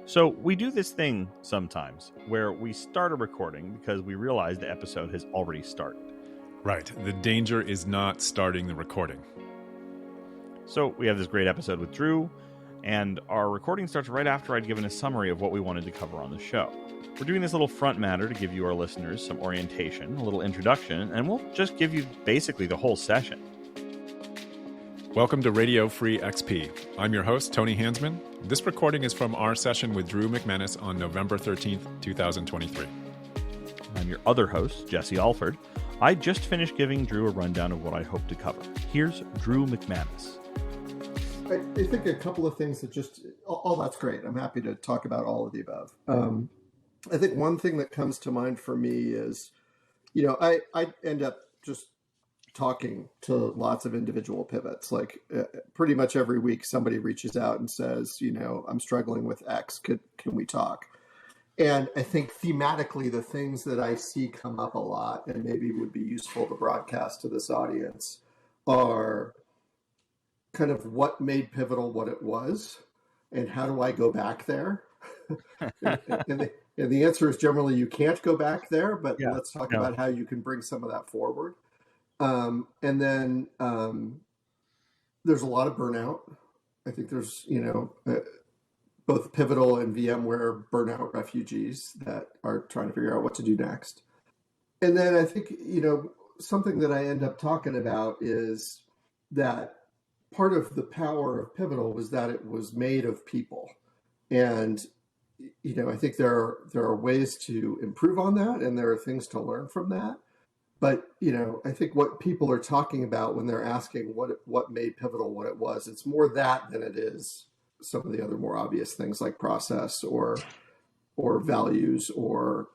So we do this thing sometimes where we start a recording because we realize the episode has already started. Right. The danger is not starting the recording. So we have this great episode with Drew, and our recording starts right after I'd given a summary of what we wanted to cover on the show. We're doing this little front matter to give you, our listeners, some orientation, a little introduction, and we'll just give you basically the whole session. Welcome to Radio Free XP. I'm your host, Tony Hansmann. This recording is from our session with Drew McManus on November 13th, 2023. I'm your other host, Jesse Alford. I just finished giving Drew a rundown of what I hope to cover. Here's Drew McManus. I think a couple of things that all that's great. I'm happy to talk about all of the above. I think one thing that comes to mind for me is, I end up just talking to lots of individual pivots. Like pretty much every week, somebody reaches out and says, I'm struggling with X. Can we talk? And I think thematically, the things that I see come up a lot and maybe would be useful to broadcast to this audience are kind of what made Pivotal what it was and how do I go back there? and the answer is generally you can't go back there, but let's talk about how you can bring some of that forward. And then there's a lot of burnout. I think there's, both Pivotal and VMware burnout refugees that are trying to figure out what to do next. And then I think, something that I end up talking about is that part of the power of Pivotal was that it was made of people. And, I think there are ways to improve on that and there are things to learn from that. But, I think what people are talking about when they're asking what made Pivotal what it was, it's more that than it is some of the other more obvious things like process or values or,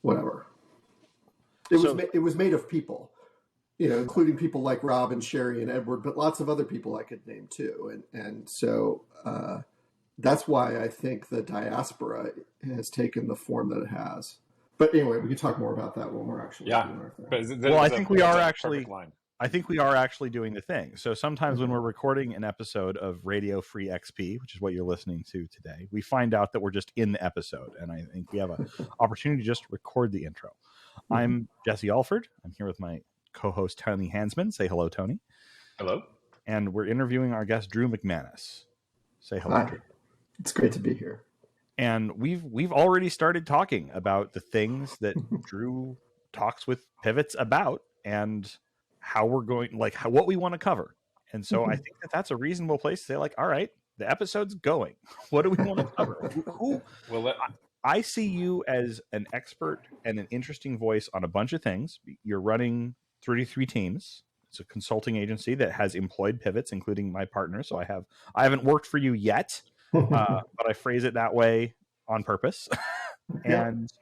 whatever. It was made of people, including people like Rob and Sherry and Edward, but lots of other people I could name too. And so that's why I think the diaspora has taken the form that it has. But anyway, we can talk more about that when we're actually doing our thing. Well, I think we are actually doing the thing. So sometimes when we're recording an episode of Radio Free XP, which is what you're listening to today, we find out that we're just in the episode. And I think we have an opportunity to just record the intro. I'm Jesse Alford. I'm here with my co-host, Tony Hansmann. Say hello, Tony. Hello. And we're interviewing our guest, Drew McManus. Say hello, Hi. Drew. It's great to be here. And we've already started talking about the things that Drew talks with pivots about and how we're going, what we want to cover. And so I think that's a reasonable place to say, all right, the episode's going. What do we want to cover? I see you as an expert and an interesting voice on a bunch of things. You're running 33 Teams. It's a consulting agency that has employed pivots, including my partner. So I haven't worked for you yet. But I phrase it that way on purpose. And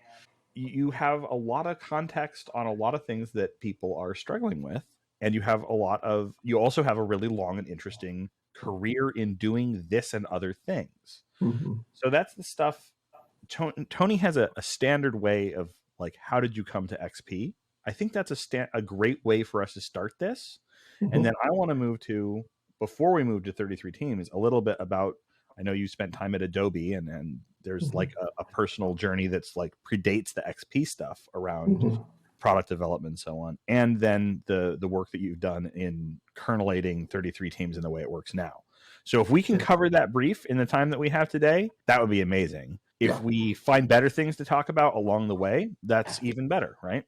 you have a lot of context on a lot of things that people are struggling with. And you also have a really long and interesting career in doing this and other things. So that's the stuff. Tony has a standard way of how did you come to XP? I think that's a great way for us to start this. And then I want to move to, before we move to 33 Teams, a little bit about, I know you spent time at Adobe and there's a personal journey that's predates the XP stuff around product development and so on. And then the work that you've done in kernelating 33 Teams in the way it works now. So if we can cover that brief in the time that we have today, that would be amazing. If we find better things to talk about along the way, that's even better, right?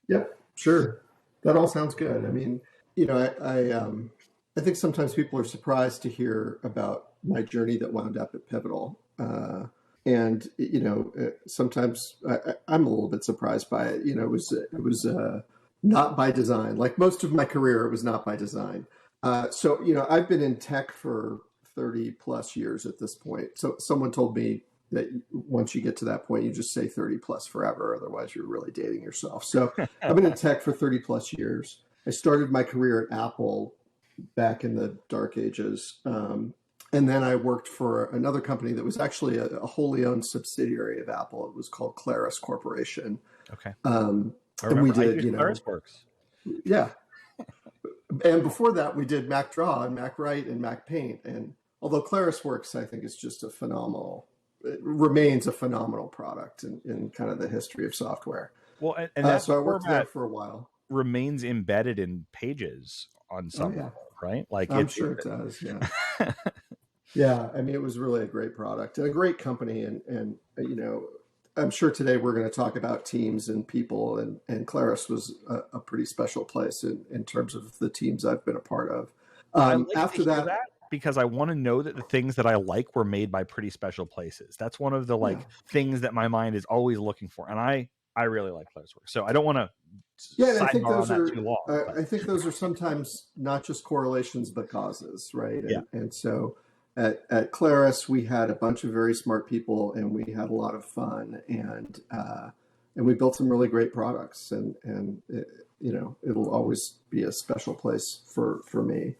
Yep, sure. That all sounds good. I mean, I think sometimes people are surprised to hear about my journey that wound up at Pivotal. And, sometimes I'm a little bit surprised by it. It was not by design. Like most of my career, it was not by design. So, I've been in tech for 30 plus years at this point. So someone told me that once you get to that point, you just say 30 plus forever. Otherwise, you're really dating yourself. So I've been in tech for 30 plus years. I started my career at Apple back in the dark ages. And then I worked for another company that was actually a wholly owned subsidiary of Apple. It was called Claris Corporation. Okay. And we did, Claris works. Yeah. And before that, we did Mac Draw and Mac Write and Mac Paint. And although ClarisWorks, I think, is just it remains a phenomenal product in kind of the history of software. Well, and that so I worked there format for a while. remains embedded in Pages on some level, right? Like I'm sure it does. Yeah. Yeah. I mean, it was really a great product and a great company. And I'm sure today we're going to talk about teams and people, and Claris was a pretty special place in terms of the teams I've been a part of. I like after to hear that, because I want to know that the things that I like were made by pretty special places. That's one of the things that my mind is always looking for. And I really like ClarisWorks. So I don't want to I think those are too long. I think those are sometimes not just correlations, but causes, right? And so at Claris, we had a bunch of very smart people, and we had a lot of fun, and we built some really great products, and it'll always be a special place for me.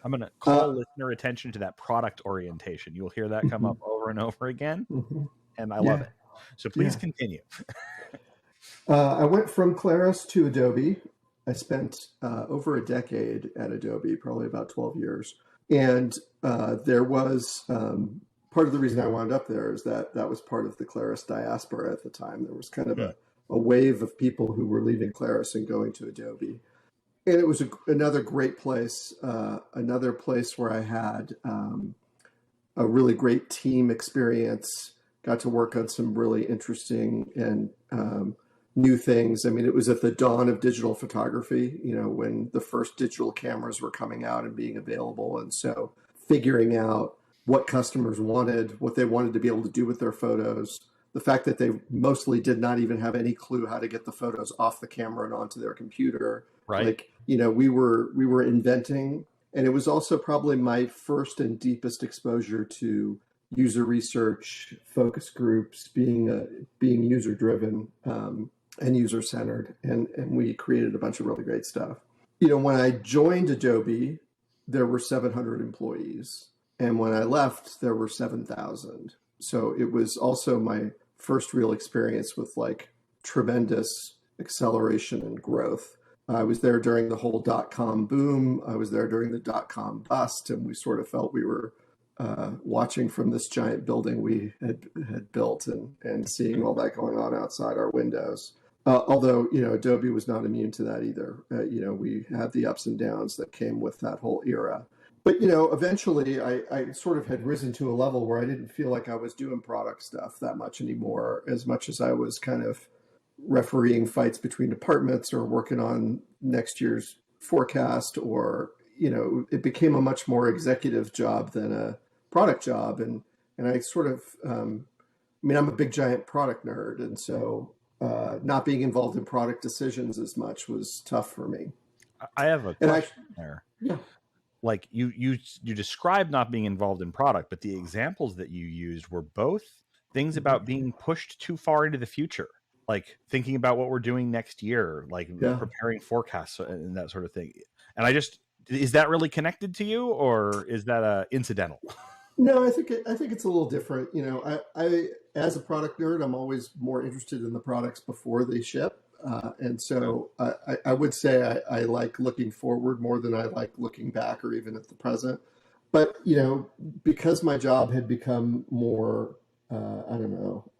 I'm going to call listener attention to that product orientation. You'll hear that come up over and over again, and I love it. So please continue. I went from Claris to Adobe. I spent over a decade at Adobe, probably about 12 years. And there was part of the reason I wound up there is that was part of the Claris diaspora at the time. There was kind of a wave of people who were leaving Claris and going to Adobe. And it was another great place, another place where I had a really great team experience, got to work on some really interesting and new things. I mean, it was at the dawn of digital photography, when the first digital cameras were coming out and being available. And so figuring out what customers wanted, what they wanted to be able to do with their photos, the fact that they mostly did not even have any clue how to get the photos off the camera and onto their computer. Right. Like, we were inventing, and it was also probably my first and deepest exposure to user research, focus groups, being user driven, and user-centered, and we created a bunch of really great stuff. When I joined Adobe, there were 700 employees, and when I left, there were 7,000. So it was also my first real experience with tremendous acceleration and growth. I was there during the whole .com boom. I was there during the .com bust, and we sort of felt we were watching from this giant building we had built and seeing all that going on outside our windows. Although, Adobe was not immune to that either. We had the ups and downs that came with that whole era. But, eventually I sort of had risen to a level where I didn't feel like I was doing product stuff that much anymore, as much as I was kind of refereeing fights between departments or working on next year's forecast, or, it became a much more executive job than a product job. And I sort of, I'm a big giant product nerd. And so not being involved in product decisions as much was tough for me. I have a question there. Yeah. Like you described not being involved in product, but the examples that you used were both things about being pushed too far into the future, like thinking about what we're doing next year, preparing forecasts and that sort of thing. And is that really connected to you, or is that incidental? No, I think it's a little different. I as a product nerd, I'm always more interested in the products before they ship. And so I would say I like looking forward more than I like looking back or even at the present. But, because my job had become more,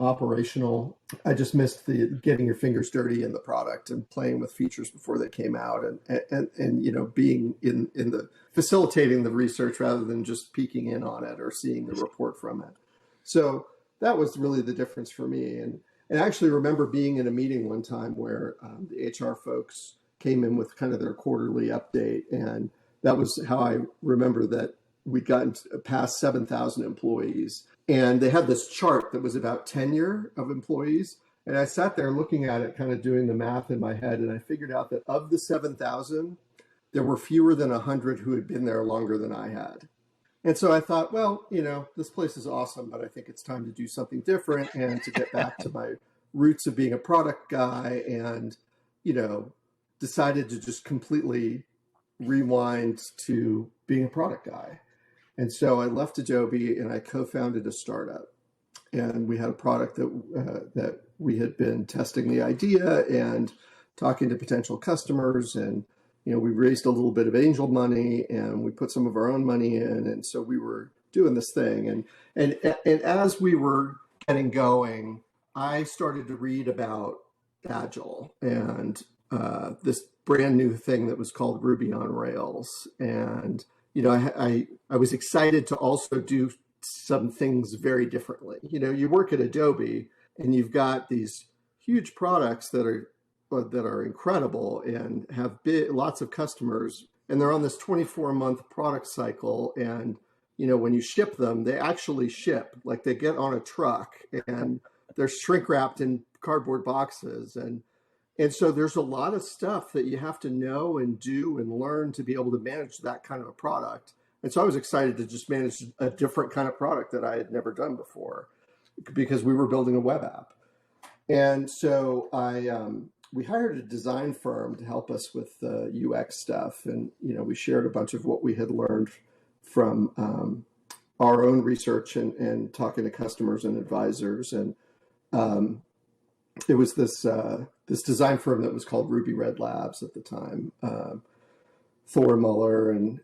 operational, I just missed the getting your fingers dirty in the product and playing with features before they came out and being in the facilitating the research rather than just peeking in on it or seeing the report from it. So that was really the difference for me. And I actually remember being in a meeting one time where the HR folks came in with kind of their quarterly update. And that was how I remember that we'd gotten past 7,000 employees. And they had this chart that was about tenure of employees. And I sat there looking at it, kind of doing the math in my head. And I figured out that of the 7,000, there were fewer than 100 who had been there longer than I had. And so I thought, well, this place is awesome, but I think it's time to do something different and to get back to my roots of being a product guy, and, decided to just completely rewind to being a product guy. And so I left Adobe and I co-founded a startup, and we had a product that we had been testing the idea and talking to potential customers, and we raised a little bit of angel money and we put some of our own money in. And so we were doing this thing. And as we were getting going, I started to read about Agile and this brand new thing that was called Ruby on Rails. And, I was excited to also do some things very differently. You work at Adobe and you've got these huge products that are incredible and have lots of customers, and they're on this 24-month product cycle. And, when you ship them, they actually ship, like they get on a truck and they're shrink wrapped in cardboard boxes. And so there's a lot of stuff that you have to know and do and learn to be able to manage that kind of a product. And so I was excited to just manage a different kind of product that I had never done before, because we were building a web app. And so we hired a design firm to help us with the UX stuff. And, we shared a bunch of what we had learned from our own research and talking to customers and advisors. And it was this design firm that was called Ruby Red Labs at the time. Thor Muller and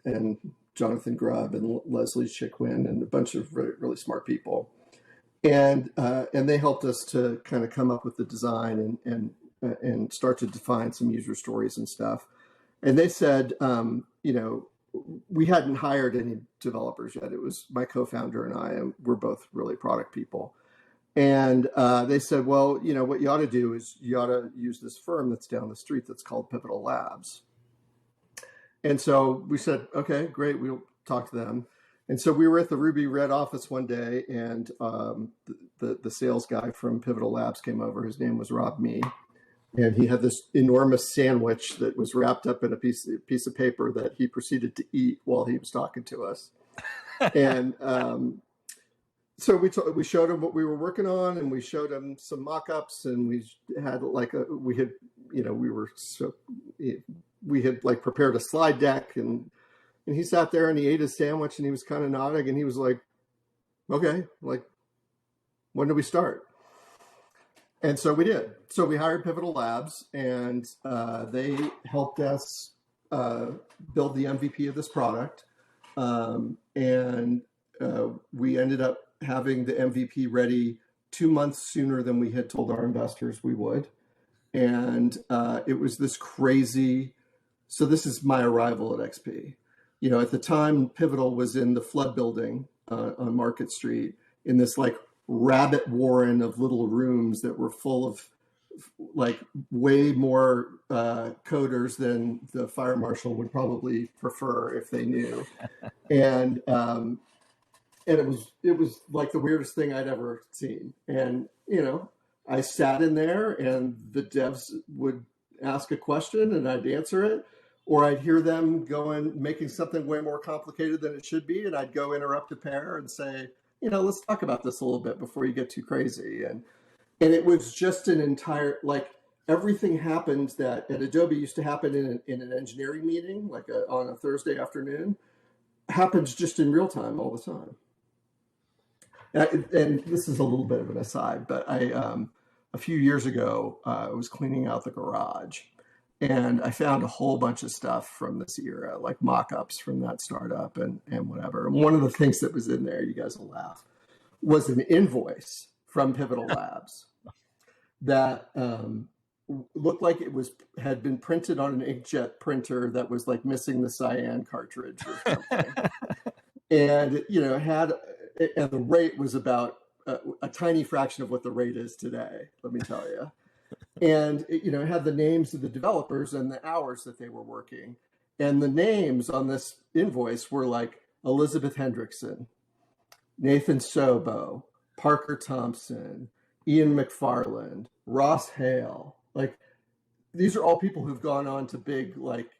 Jonathan Grubb and Leslie Chiquin and a bunch of really, really smart people. And they helped us to kind of come up with the design and start to define some user stories and stuff. And they said, we hadn't hired any developers yet. It was my co-founder and I, and we're both really product people. And they said, well, what you ought to do is you ought to use this firm that's down the street that's called Pivotal Labs. And so we said, okay, great, we'll talk to them. And so we were at the Ruby Red office one day, and the sales guy from Pivotal Labs came over. His name was Rob Mee, and he had this enormous sandwich that was wrapped up in a piece of paper that he proceeded to eat while he was talking to us. And so we showed him what we were working on, and we showed him some mock-ups, and we had prepared a slide deck, and he sat there and he ate his sandwich and he was kind of nodding, and he was like, okay, like, when do we start? And so we did. So we hired Pivotal Labs, and they helped us build the MVP of this product. And we ended up having the MVP ready 2 months sooner than we had told our investors we would. And it was this crazy. So this is my arrival at XP. At the time, Pivotal was in the Flood building on Market Street, in this like rabbit warren of little rooms that were full of like way more coders than the fire marshal would probably prefer if they knew. And it was like the weirdest thing I'd ever seen. And, I sat in there, and the devs would ask a question and I'd answer it, or I'd hear them making something way more complicated than it should be. And I'd go interrupt a pair and say, let's talk about this a little bit before you get too crazy. And it was just an entire, like, everything happened that at Adobe used to happen in an engineering meeting, like on a Thursday afternoon, happens just in real time all the time. And this is a little bit of an aside, but a few years ago, I was cleaning out the garage, and I found a whole bunch of stuff from this era, like mock-ups from that startup and whatever. And one of the things that was in there, you guys will laugh, was an invoice from Pivotal Labs that looked like it had been printed on an inkjet printer that was like missing the cyan cartridge or something. And and the rate was about a tiny fraction of what the rate is today, let me tell you. And it had the names of the developers and the hours that they were working. And the names on this invoice were like Elizabeth Hendrickson, Nathan Sobo, Parker Thompson, Ian McFarland, Ross Hale. Like, these are all people who've gone on to big, like,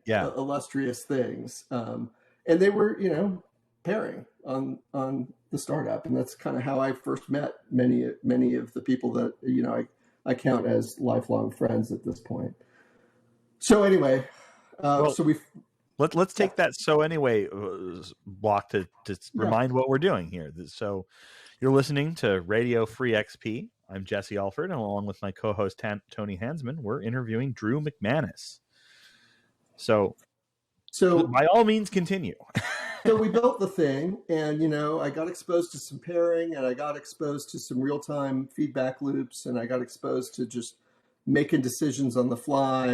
illustrious things. And they were, pairing on the startup. And that's kind of how I first met many of the people that, I count as lifelong friends at this point. So anyway, let's take that "so anyway" block to remind what we're doing here. So you're listening to Radio Free XP. I'm Jesse Alford, and along with my co-host Tony Hansmann, we're interviewing Drew McManus. So by all means, continue. So we built the thing, and I got exposed to some pairing, and I got exposed to some real-time feedback loops, and I got exposed to just making decisions on the fly,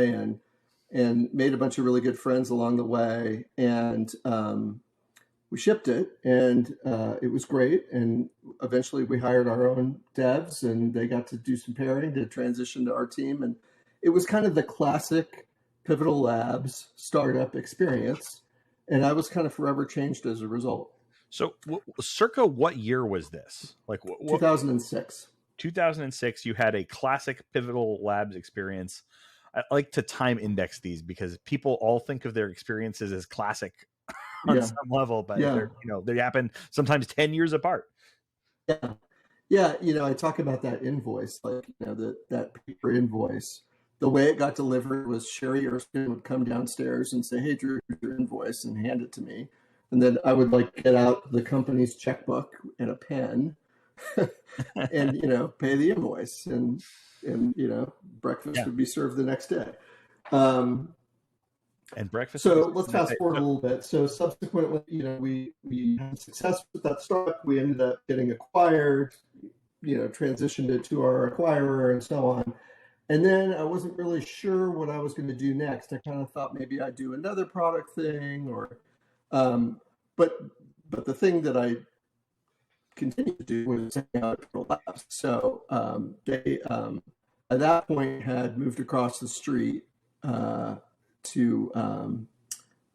and made a bunch of really good friends along the way. And we shipped it, and it was great. And eventually we hired our own devs, and they got to do some pairing to transition to our team. And it was kind of the classic Pivotal Labs startup experience. And I was kind of forever changed as a result. So circa what year was this? Like 2006. 2006, you had a classic Pivotal Labs experience. I like to time index these because people all think of their experiences as classic on some level, but they happen sometimes 10 years apart. Yeah. I talk about that invoice, like, that paper invoice. The way it got delivered was Sherry Erskine would come downstairs and say, "Hey, Drew, here's your invoice," and hand it to me. And then I would get out the company's checkbook and a pen and, pay the invoice, and breakfast would be served the next day. And breakfast. So let's fast forward a little bit. So subsequently, we had success with that startup. We ended up getting acquired, transitioned it to our acquirer and so on. And then I wasn't really sure what I was going to do next. I kind of thought maybe I'd do another product thing, but the thing that I continued to do was hang out at Pivotal Labs. So they at that point had moved across the street to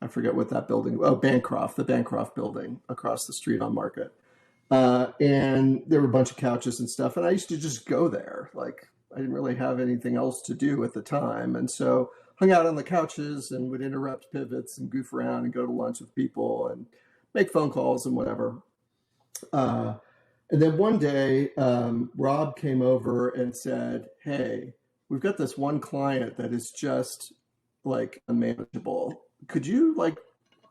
I forget what that building. Oh, Bancroft, the Bancroft building across the street on Market. And there were a bunch of couches and stuff, and I used to just go there. I didn't really have anything else to do at the time. And so hung out on the couches and would interrupt pivots and goof around and go to lunch with people and make phone calls and whatever. And then one day, Rob came over and said, "Hey, we've got this one client that is just unmanageable. Could you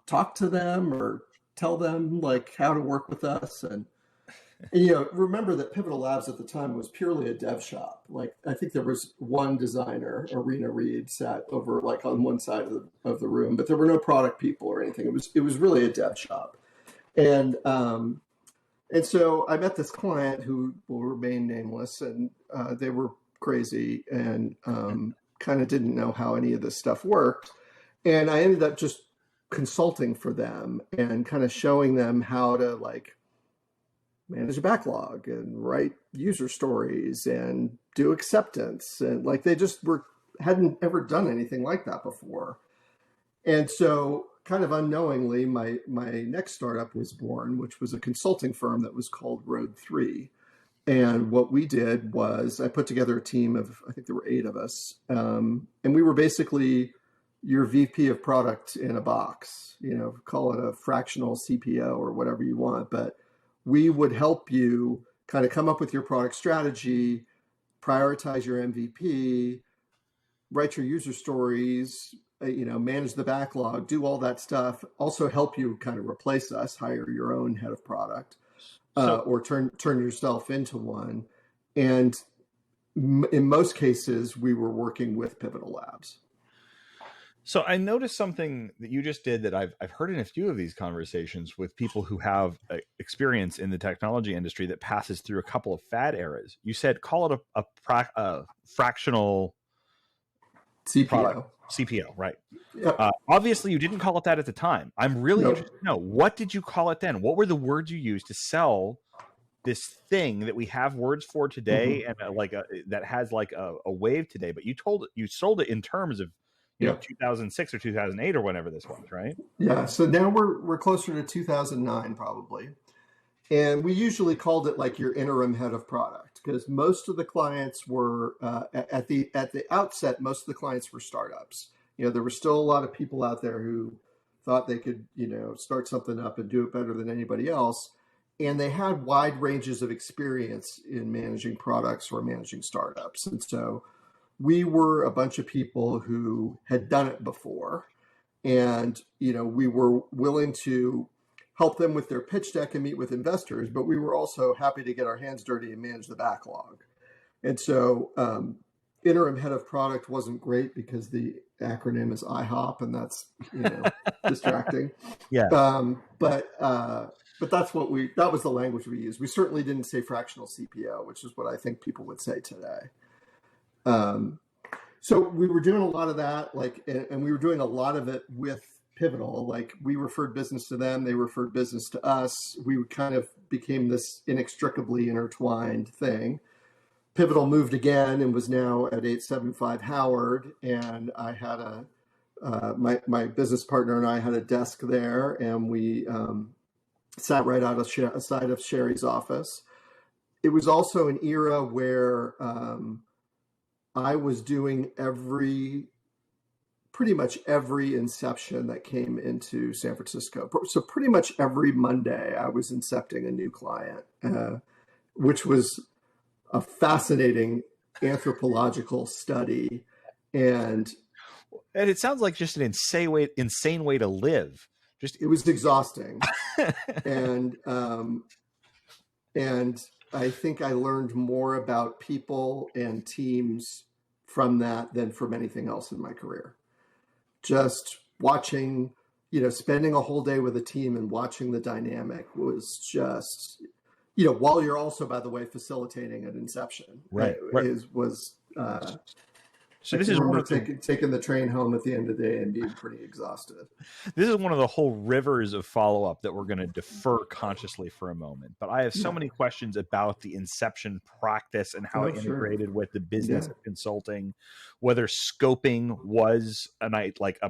talk to them or tell them how to work with us?" And remember that Pivotal Labs at the time was purely a dev shop. I think there was one designer, Arena Reed, sat over on one side of the room, but there were no product people or anything. It was really a dev shop. And so I met this client who will remain nameless, and they were crazy and kind of didn't know how any of this stuff worked. And I ended up just consulting for them and kind of showing them how to manage a backlog and write user stories and do acceptance. And they just hadn't ever done anything like that before. And so kind of unknowingly, my next startup was born, which was a consulting firm that was called Road 3. And what we did was I put together a team of, I think there were 8 of us. And we were basically your VP of product in a box, call it a fractional CPO or whatever you want. But we would help you kind of come up with your product strategy, prioritize your MVP, write your user stories, manage the backlog, do all that stuff. Also help you kind of replace us, hire your own head of product, or turn yourself into one. And in most cases, we were working with Pivotal Labs. So I noticed something that you just did that I've heard in a few of these conversations with people who have experience in the technology industry that passes through a couple of fad eras. You said call it a fractional CPO. CPO, right? Yep. Obviously, you didn't call it that at the time. I'm really interested to know, what did you call it then? What were the words you used to sell this thing that we have words for today, and that has a wave today? But you sold it in terms of 2006 or 2008 or whenever this was, right? Yeah. So now we're closer to 2009 probably. And we usually called it your interim head of product, because most of the clients were at the outset, most of the clients were startups. There were still a lot of people out there who thought they could, start something up and do it better than anybody else. And they had wide ranges of experience in managing products or managing startups. And so we were a bunch of people who had done it before, and we were willing to help them with their pitch deck and meet with investors, but we were also happy to get our hands dirty and manage the backlog. And so interim head of product wasn't great because the acronym is IHOP, and that's, distracting. Yeah. But that's that was the language we used. We certainly didn't say fractional CPO, which is what I think people would say today. So we were doing a lot of that, and we were doing a lot of it with Pivotal. Like, we referred business to them, they referred business to us. We kind of became this inextricably intertwined thing. Pivotal moved again and was now at 875 Howard, and I had my business partner and I had a desk there, and we sat right outside of Sherry's office. It was also an era where I was doing pretty much every inception that came into San Francisco. So pretty much every Monday I was incepting a new client, which was a fascinating anthropological study. And it sounds like just an insane way to live. It was exhausting. and I think I learned more about people and teams from that than from anything else in my career. Just watching, spending a whole day with a team and watching the dynamic was just, while you're also, by the way, facilitating an inception. Right. So this is one of taking the train home at the end of the day and being pretty exhausted. This is one of the whole rivers of follow-up that we're going to defer consciously for a moment. But I have so many questions about the inception practice and how it integrated with the business of consulting, whether scoping was a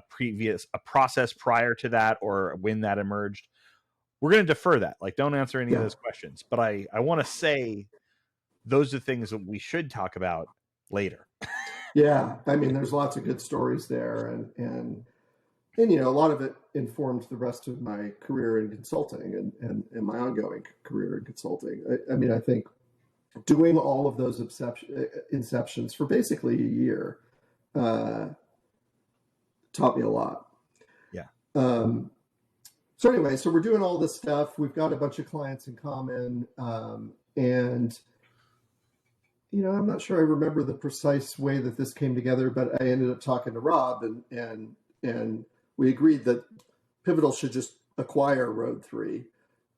process prior to that or when that emerged. We're going to defer that. Don't answer any of those questions. But I want to say those are things that we should talk about later. Yeah, I mean, there's lots of good stories there, and a lot of it informed the rest of my career in consulting and my ongoing career in consulting. I mean, I think doing all of those inceptions for basically a year taught me a lot. Yeah. So anyway, so we're doing all this stuff. We've got a bunch of clients in common, and I'm not sure I remember the precise way that this came together, but I ended up talking to Rob, and we agreed that Pivotal should just acquire Road 3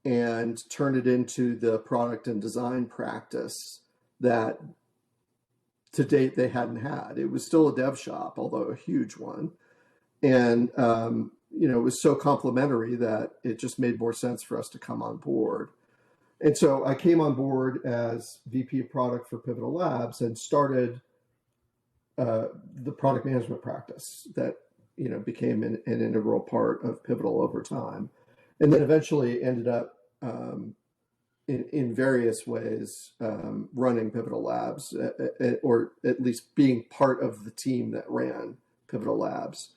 and turn it into the product and design practice that to date they hadn't had. It was still a dev shop, although a huge one. And, it was so complementary that it just made more sense for us to come on board. And so I came on board as VP of product for Pivotal Labs and started the product management practice that, became an integral part of Pivotal over time. And then eventually ended up in various ways running Pivotal Labs, or at least being part of the team that ran Pivotal Labs.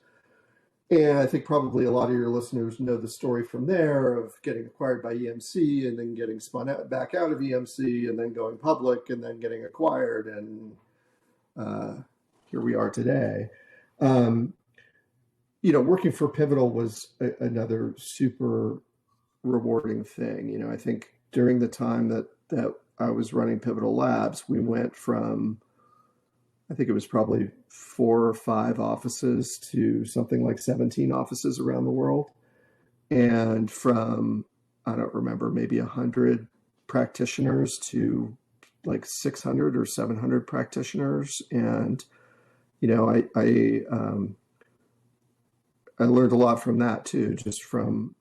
And I think probably a lot of your listeners know the story from there of getting acquired by EMC and then getting spun back out of EMC and then going public and then getting acquired. And here we are today. Working for Pivotal was another super rewarding thing. I think during the time that I was running Pivotal Labs, we went from, I think it was probably 4 or 5 offices to something like 17 offices around the world. And from, I don't remember, maybe 100 practitioners to like 600 or 700 practitioners. And, I learned a lot from that too, just from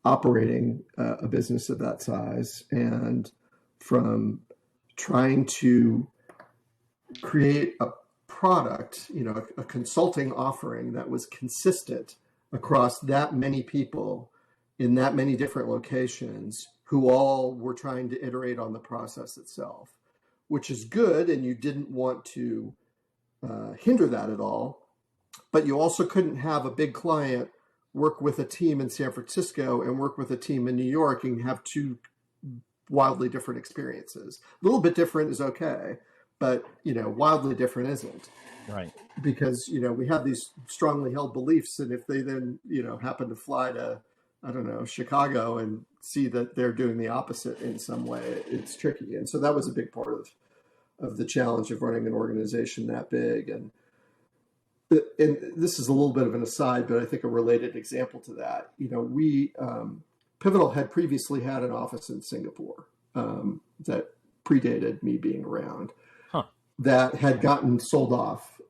operating a business of that size and from trying to create a product, a consulting offering that was consistent across that many people in that many different locations who all were trying to iterate on the process itself, which is good. And you didn't want to hinder that at all, but you also couldn't have a big client work with a team in San Francisco and work with a team in New York and have 2 wildly different experiences. A little bit different is okay, but wildly different isn't. Right. Because we have these strongly held beliefs, and if they then happen to fly to, I don't know, Chicago and see that they're doing the opposite in some way, it's tricky. And so that was a big part the challenge of running an organization that big. And this is a little bit of an aside, but I think a related example to that. We Pivotal had previously had an office in Singapore that predated me being around, that had gotten sold off,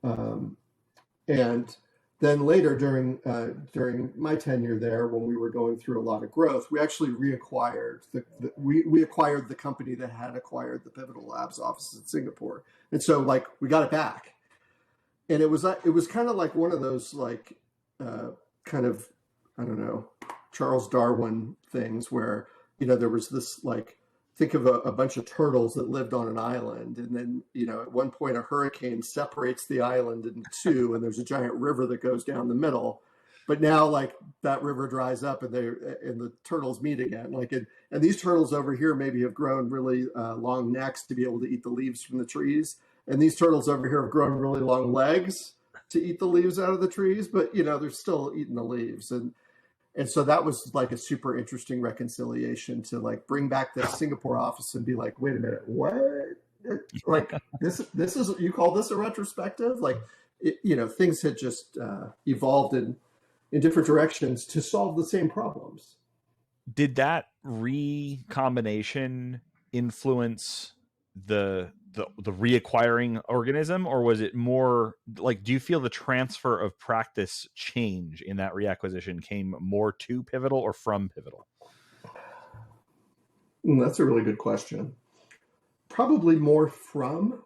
and then later during my tenure there, when we were going through a lot of growth, we actually reacquired we acquired the company that had acquired the Pivotal Labs office in Singapore, and so we got it back. And it was kind of like one of those kind of, I don't know, Charles Darwin things where, there was this think of a bunch of turtles that lived on an island. And then, at one point a hurricane separates the island in two and there's a giant river that goes down the middle. But now that river dries up and the turtles meet again. And these turtles over here maybe have grown really long necks to be able to eat the leaves from the trees. And these turtles over here have grown really long legs to eat the leaves out of the trees, but they're still eating the leaves. And so that was a super interesting reconciliation to bring back the Singapore office and be like, wait a minute, what? This is, you call this a retrospective? Things had just evolved in different directions to solve the same problems. Did that recombination influence the reacquiring organism, or was it more do you feel the transfer of practice change in that reacquisition came more to Pivotal or from Pivotal? That's a really good question. Probably more from.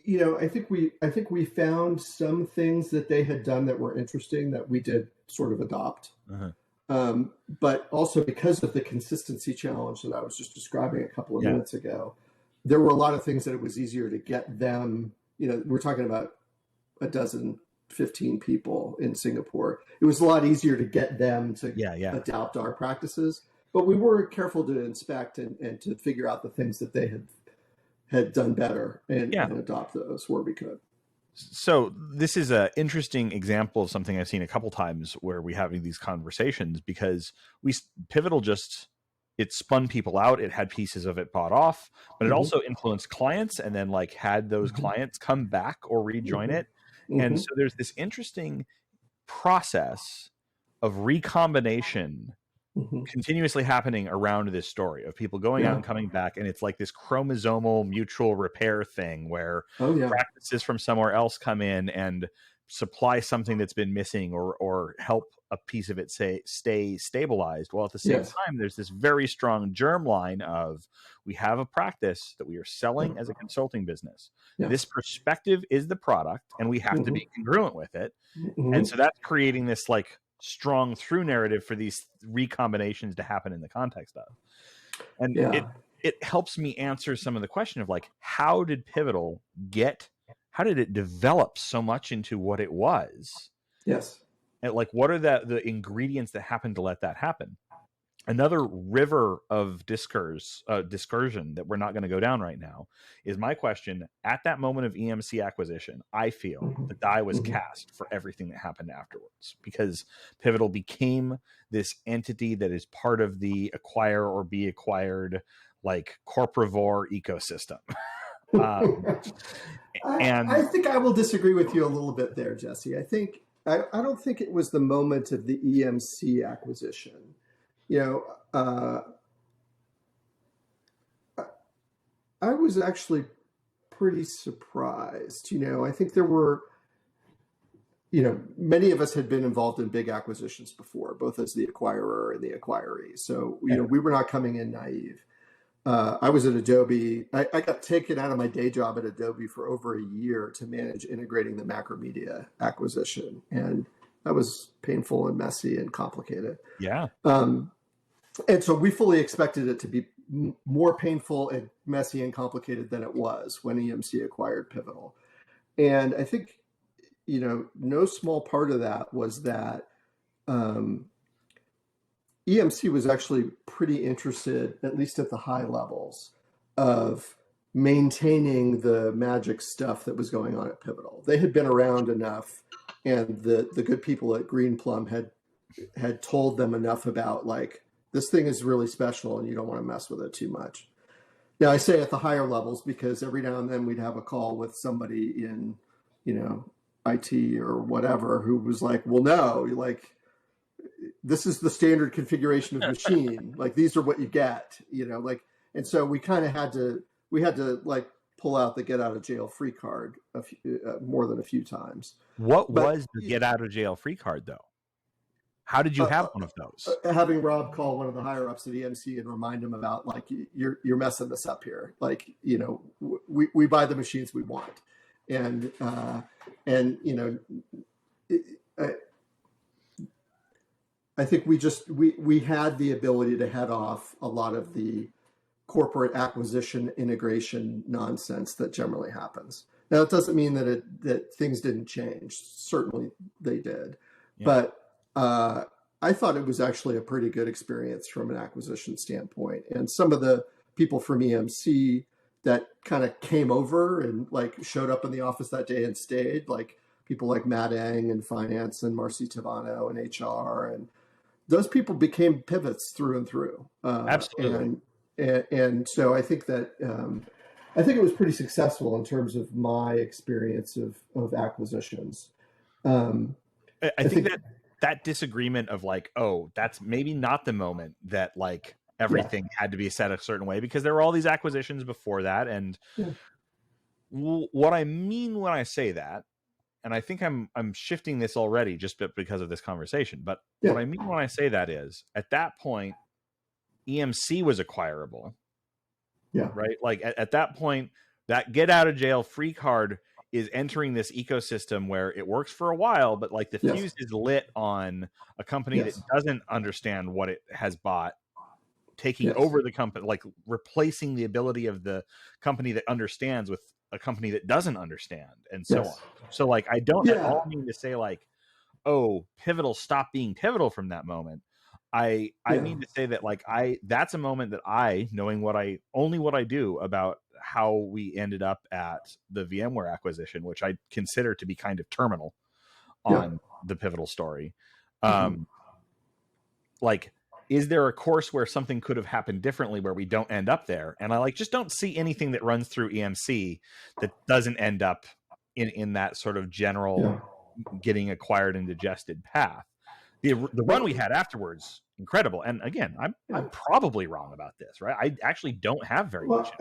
I think we found some things that they had done that were interesting that we did sort of adopt. But also because of the consistency challenge that I was just describing a couple of minutes ago, there were a lot of things that it was easier to get them, we're talking about 15 people in Singapore. It was a lot easier to get them to adopt our practices, but we were careful to inspect and to figure out the things that they had done better and adopt those where we could. So this is an interesting example of something I've seen a couple times where we're having these conversations, because Pivotal it spun people out. It had pieces of it bought off, but it also influenced clients and then had those clients come back or rejoin it. And so there's this interesting process of recombination continuously happening around this story of people going out and coming back. And it's this chromosomal mutual repair thing where practices from somewhere else come in and supply something that's been missing or help a piece of it stay stabilized. While at the same time, there's this very strong germ line of, we have a practice that we are selling as a consulting business. This perspective is the product and we have to be congruent with it. And so that's creating this strong through narrative for these recombinations to happen in the context of. And it helps me answer some of the question of how did Pivotal how did it develop so much into what it was? Yes. And what are the ingredients that happened to let that happen? Another river of discursion that we're not going to go down right now is my question. At that moment of EMC acquisition, I feel the die was cast for everything that happened afterwards, because Pivotal became this entity that is part of the acquire or be acquired, corporivore ecosystem. And I think I will disagree with you a little bit there, Jesse. I don't think it was the moment of the EMC acquisition. I was actually pretty surprised. I think there were, many of us had been involved in big acquisitions before, both as the acquirer and the acquiree. So, we were not coming in naive. I was at Adobe. I got taken out of my day job at Adobe for over a year to manage integrating the Macromedia acquisition. And that was painful and messy and complicated. Yeah. And so we fully expected it to be more painful and messy and complicated than it was when EMC acquired Pivotal. And I think, no small part of that was that EMC was actually pretty interested, at least at the high levels, of maintaining the magic stuff that was going on at Pivotal. They had been around enough, and the good people at Greenplum had told them enough about this thing is really special and you don't want to mess with it too much. Yeah, I say at the higher levels because every now and then we'd have a call with somebody in, IT or whatever who was like, well, no, like, this is the standard configuration of machine. Like, these are what you get, like, and so we kind of we had to like pull out the get out of jail free card more than a few times. What But was the get out of jail free card, though? How did you have one of those? Having Rob call one of the higher ups at EMC and remind him about, like, you're messing this up here. Like, we buy the machines we want. And I think we had the ability to head off a lot of the corporate acquisition integration nonsense that generally happens. Now, it doesn't mean that things didn't change. Certainly they did. Yeah. But I thought it was actually a pretty good experience from an acquisition standpoint. And some of the people from EMC that kind of came over and like showed up in the office that day and stayed, like people like Matt Eng in finance and Marcy Tavano in HR, and those people became pivots through and through. Absolutely. And so I think that I think it was pretty successful in terms of my experience of acquisitions. I think that disagreement of like, oh, that's maybe not the moment that like everything had to be set a certain way, because there were all these acquisitions before that. And what I mean when I say that, and I think I'm shifting this already just because of this conversation, but what I mean when I say that is, at that point, EMC was acquirable. Yeah. Right. Like at that point, that get out of jail free card is entering this ecosystem where it works for a while, but like the fuse is lit on a company that doesn't understand what it has bought, taking over the company, like replacing the ability of the company that understands with a company that doesn't understand, and so on. So like, I don't at all mean to say like, oh, Pivotal stopped being Pivotal from that moment. I mean to say that like that's a moment that I, knowing what I do about how we ended up at the VMware acquisition, which I consider to be kind of terminal on the Pivotal story. Like, is there a course where something could have happened differently where we don't end up there? And I like just don't see anything that runs through EMC that doesn't end up in that sort of general getting acquired and digested path. The run we had afterwards, incredible. And again, I'm probably wrong about this, right? I actually don't have very much.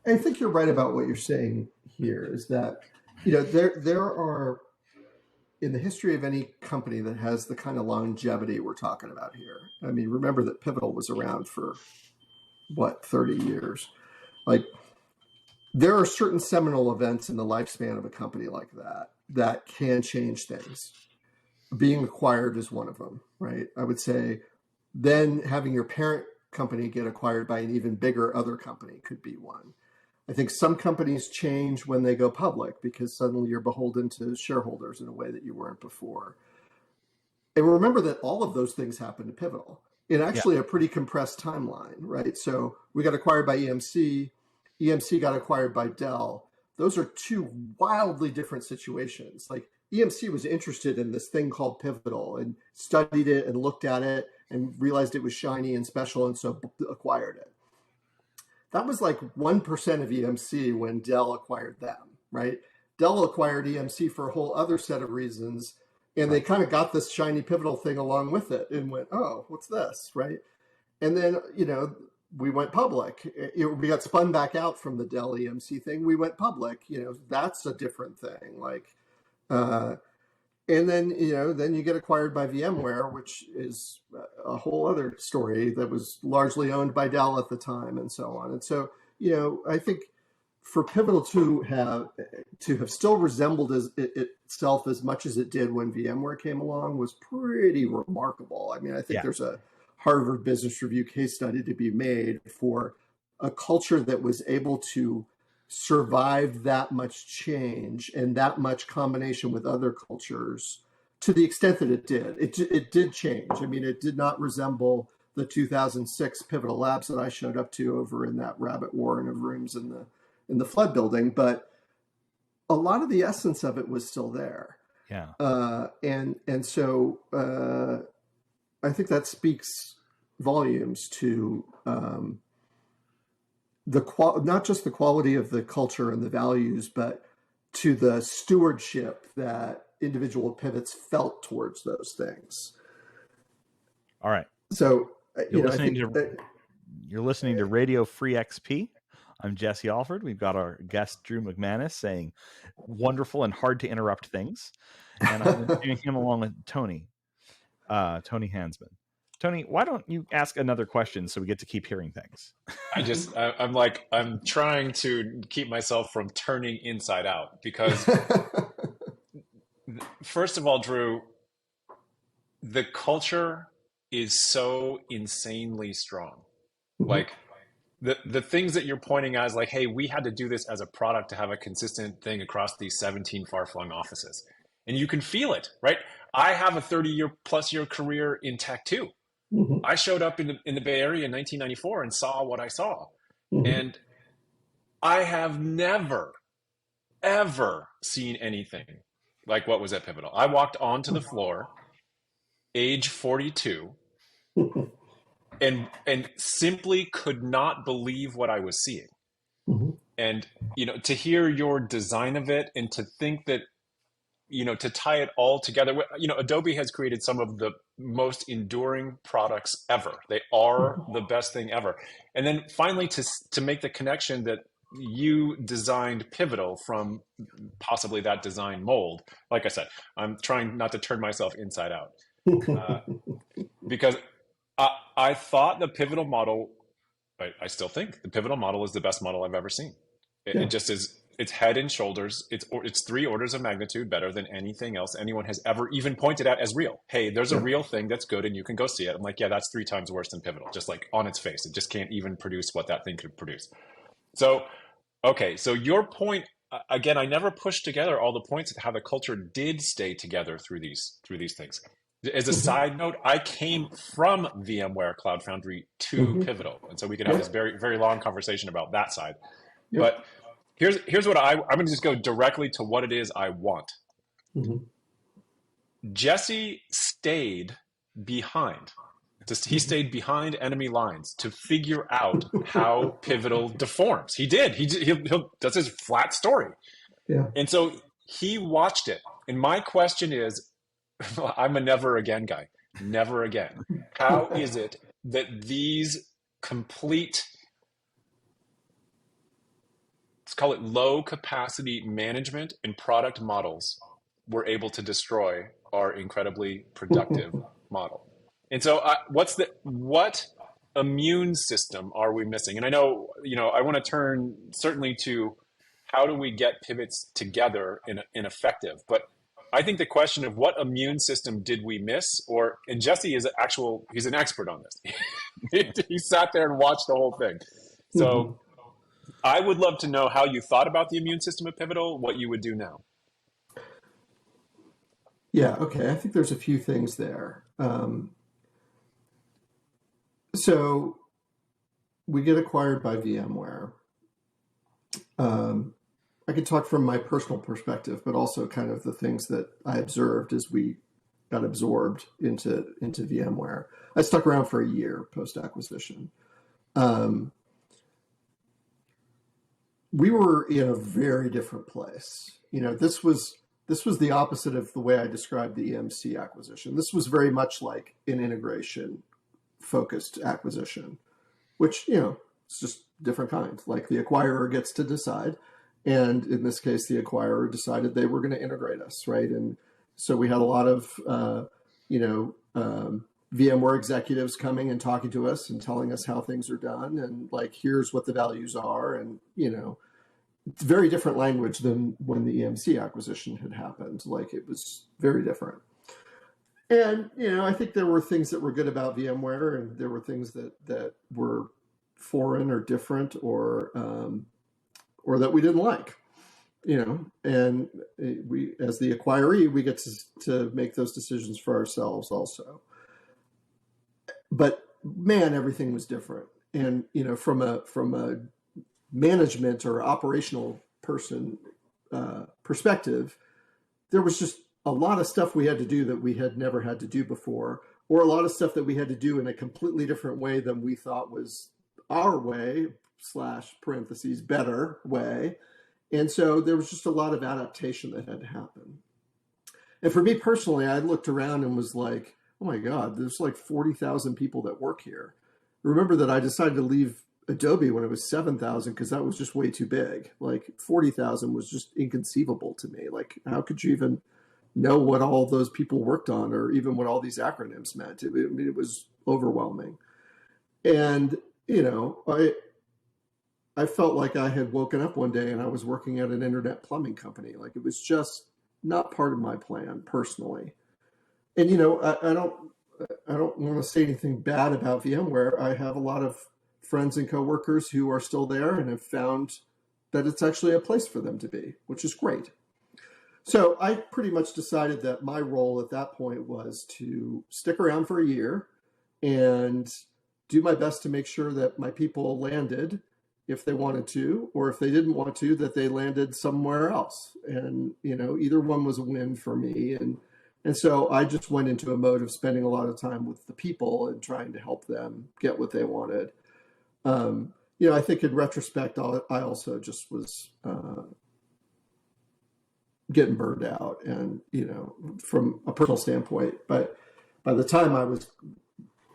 I think you're right about what you're saying here, is that, there are, in the history of any company that has the kind of longevity we're talking about here. I mean, remember that Pivotal was around for 30 years. Like, there are certain seminal events in the lifespan of a company like that can change things. Being acquired is one of them, right? I would say then having your parent company get acquired by an even bigger other company could be one. I think some companies change when they go public because suddenly you're beholden to shareholders in a way that you weren't before. And remember that all of those things happened to Pivotal in actually a pretty compressed timeline, right? So we got acquired by EMC. EMC got acquired by Dell. Those are two wildly different situations. Like, EMC was interested in this thing called Pivotal and studied it and looked at it and realized it was shiny and special, and so acquired it. That was like 1% of EMC when Dell acquired them, right? Dell acquired EMC for a whole other set of reasons, and they kind of got this shiny Pivotal thing along with it and went, oh, what's this, right? And then, we went public. We got spun back out from the Dell EMC thing. We went public. That's a different thing. Like, and then, then you get acquired by VMware, which is a whole other story that was largely owned by Dell at the time, and so on. And so, I think for Pivotal to have still resembled itself as much as it did when VMware came along was pretty remarkable. I mean, I think there's a Harvard Business Review case study to be made for a culture that was able to survive that much change and that much combination with other cultures to the extent that it did. It did change. I mean, it did not resemble the 2006 Pivotal Labs that I showed up to over in that rabbit warren of rooms in the Flood building, but a lot of the essence of it was still there. Yeah. And so I think that speaks volumes to not just the quality of the culture and the values, but to the stewardship that individual pivots felt towards those things. All right. So, you're listening to Radio Free XP. I'm Jesse Alford. We've got our guest, Drew McManus, saying wonderful and hard to interrupt things. And I'm doing him along with Tony Hansmann. Tony, why don't you ask another question so we get to keep hearing things? I'm trying to keep myself from turning inside out because first of all, Drew, the culture is so insanely strong. Like the things that you're pointing at is like, hey, we had to do this as a product to have a consistent thing across these 17 far-flung offices. And you can feel it, right? I have a 30-year-plus-year career in tech too. I showed up in the Bay Area in 1994 and saw what I saw. And I have never, ever seen anything like what was at Pivotal. I walked onto the floor, age 42, and simply could not believe what I was seeing. And, to hear your design of it and to think that, to tie it all together, Adobe has created some of the most enduring products ever. They are the best thing ever. And then finally to make the connection that you designed Pivotal from possibly that design mold. Like I said, I'm trying not to turn myself inside out because I thought the Pivotal model, I still think the Pivotal model is the best model I've ever seen. It just is. It's head and shoulders. It's 3 orders of magnitude better than anything else anyone has ever even pointed at as real. Hey, there's a real thing that's good and you can go see it. I'm like, yeah, that's 3 times worse than Pivotal. Just like on its face, it just can't even produce what that thing could produce. So, okay. So your point, again, I never pushed together all the points of how the culture did stay together through these things. As a side note, I came from VMware Cloud Foundry to Pivotal. And so we can have this very, very long conversation about that side. But here's what I'm going to just go directly to what it is I want. Jesse stayed behind. He stayed behind enemy lines to figure out how Pivotal deforms. He did. That's his flat story. And so he watched it. And my question is, I'm a never again guy. Never again. How is it that these complete, let's call it low capacity management and product models, were able to destroy our incredibly productive model? And so what immune system are we missing? And I know, I want to turn certainly to how do we get pivots together in effective, but I think the question of what immune system did we miss, and Jesse he's an expert on this. He sat there and watched the whole thing. So I would love to know how you thought about the immune system at Pivotal, what you would do now. Yeah, okay. I think there's a few things there. So we get acquired by VMware. I could talk from my personal perspective, but also kind of the things that I observed as we got absorbed into VMware. I stuck around for a year post-acquisition. We were in a very different place. This was the opposite of the way I described the EMC acquisition. This was very much like an integration-focused acquisition, which, it's just different kind. Like the acquirer gets to decide. And in this case, the acquirer decided they were going to integrate us, right? And so we had a lot of, VMware executives coming and talking to us and telling us how things are done. And like, here's what the values are. And, it's very different language than when the EMC acquisition had happened. Like, it was very different. And, I think there were things that were good about VMware, and there were things that were foreign or different or that we didn't like, and we, as the acquiree, we get to make those decisions for ourselves also. But man, everything was different. And, from a management or operational person perspective, there was just a lot of stuff we had to do that we had never had to do before, or a lot of stuff that we had to do in a completely different way than we thought was our way / parentheses better way. And so there was just a lot of adaptation that had to happen. And for me personally, I looked around and was like, oh my God, there's like 40,000 people that work here. Remember that I decided to leave Adobe when it was 7,000 because that was just way too big. Like 40,000 was just inconceivable to me. Like, how could you even know what all those people worked on, or even what all these acronyms meant? It was overwhelming. And, you know, I felt like I had woken up one day and I was working at an internet plumbing company. Like, it was just not part of my plan personally. And, you know, I don't want to say anything bad about VMware. I have a lot of friends and coworkers who are still there and have found that it's actually a place for them to be, which is great. So I pretty much decided that my role at that point was to stick around for a year and do my best to make sure that my people landed if they wanted to, or if they didn't want to, that they landed somewhere else. And, you know, either one was a win for me. And so I just went into a mode of spending a lot of time with the people and trying to help them get what they wanted. You know, I think in retrospect, I also just was getting burned out, and, you know, from a personal standpoint. But by the time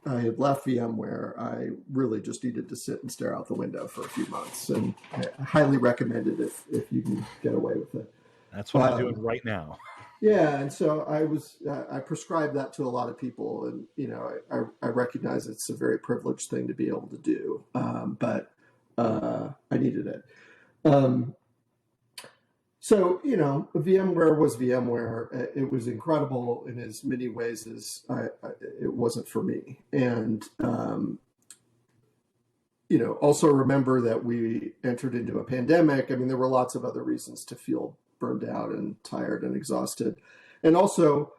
I had left VMware, I really just needed to sit and stare out the window for a few months. And I highly recommend it if you can get away with it. That's what I'm doing right now. Yeah, and so I prescribed that to a lot of people, and, you know, I recognize it's a very privileged thing to be able to do, but I needed it. So, you know, VMware was VMware. It was incredible in as many ways as it wasn't for me. And, you know, also remember that we entered into a pandemic. I mean, there were lots of other reasons to feel burned out and tired and exhausted. And also,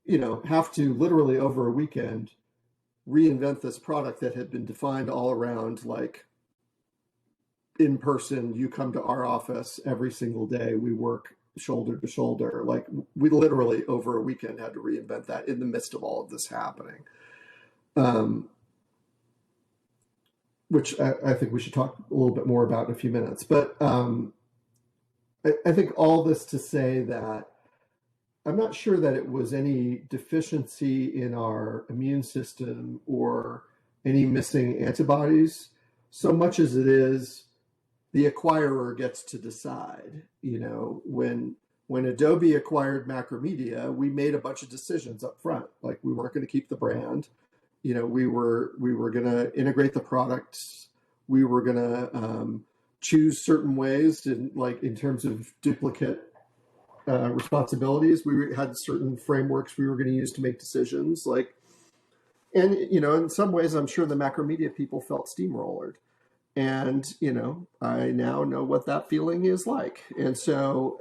you know, have to literally over a weekend reinvent this product that had been defined all around, like, in person, you come to our office every single day, we work shoulder to shoulder. Like, we literally over a weekend had to reinvent that in the midst of all of this happening. Which I think we should talk a little bit more about in a few minutes. But I think all this to say that I'm not sure that it was any deficiency in our immune system or any missing antibodies, so much as it is the acquirer gets to decide. You know, when Adobe acquired Macromedia, we made a bunch of decisions up front. Like, we weren't going to keep the brand. You know, we were going to integrate the products. We were going to choose certain ways to, like, in terms of duplicate responsibilities. We had certain frameworks we were going to use to make decisions. Like, and, you know, in some ways, I'm sure the Macromedia people felt steamrollered. And, you know, I now know what that feeling is like. And so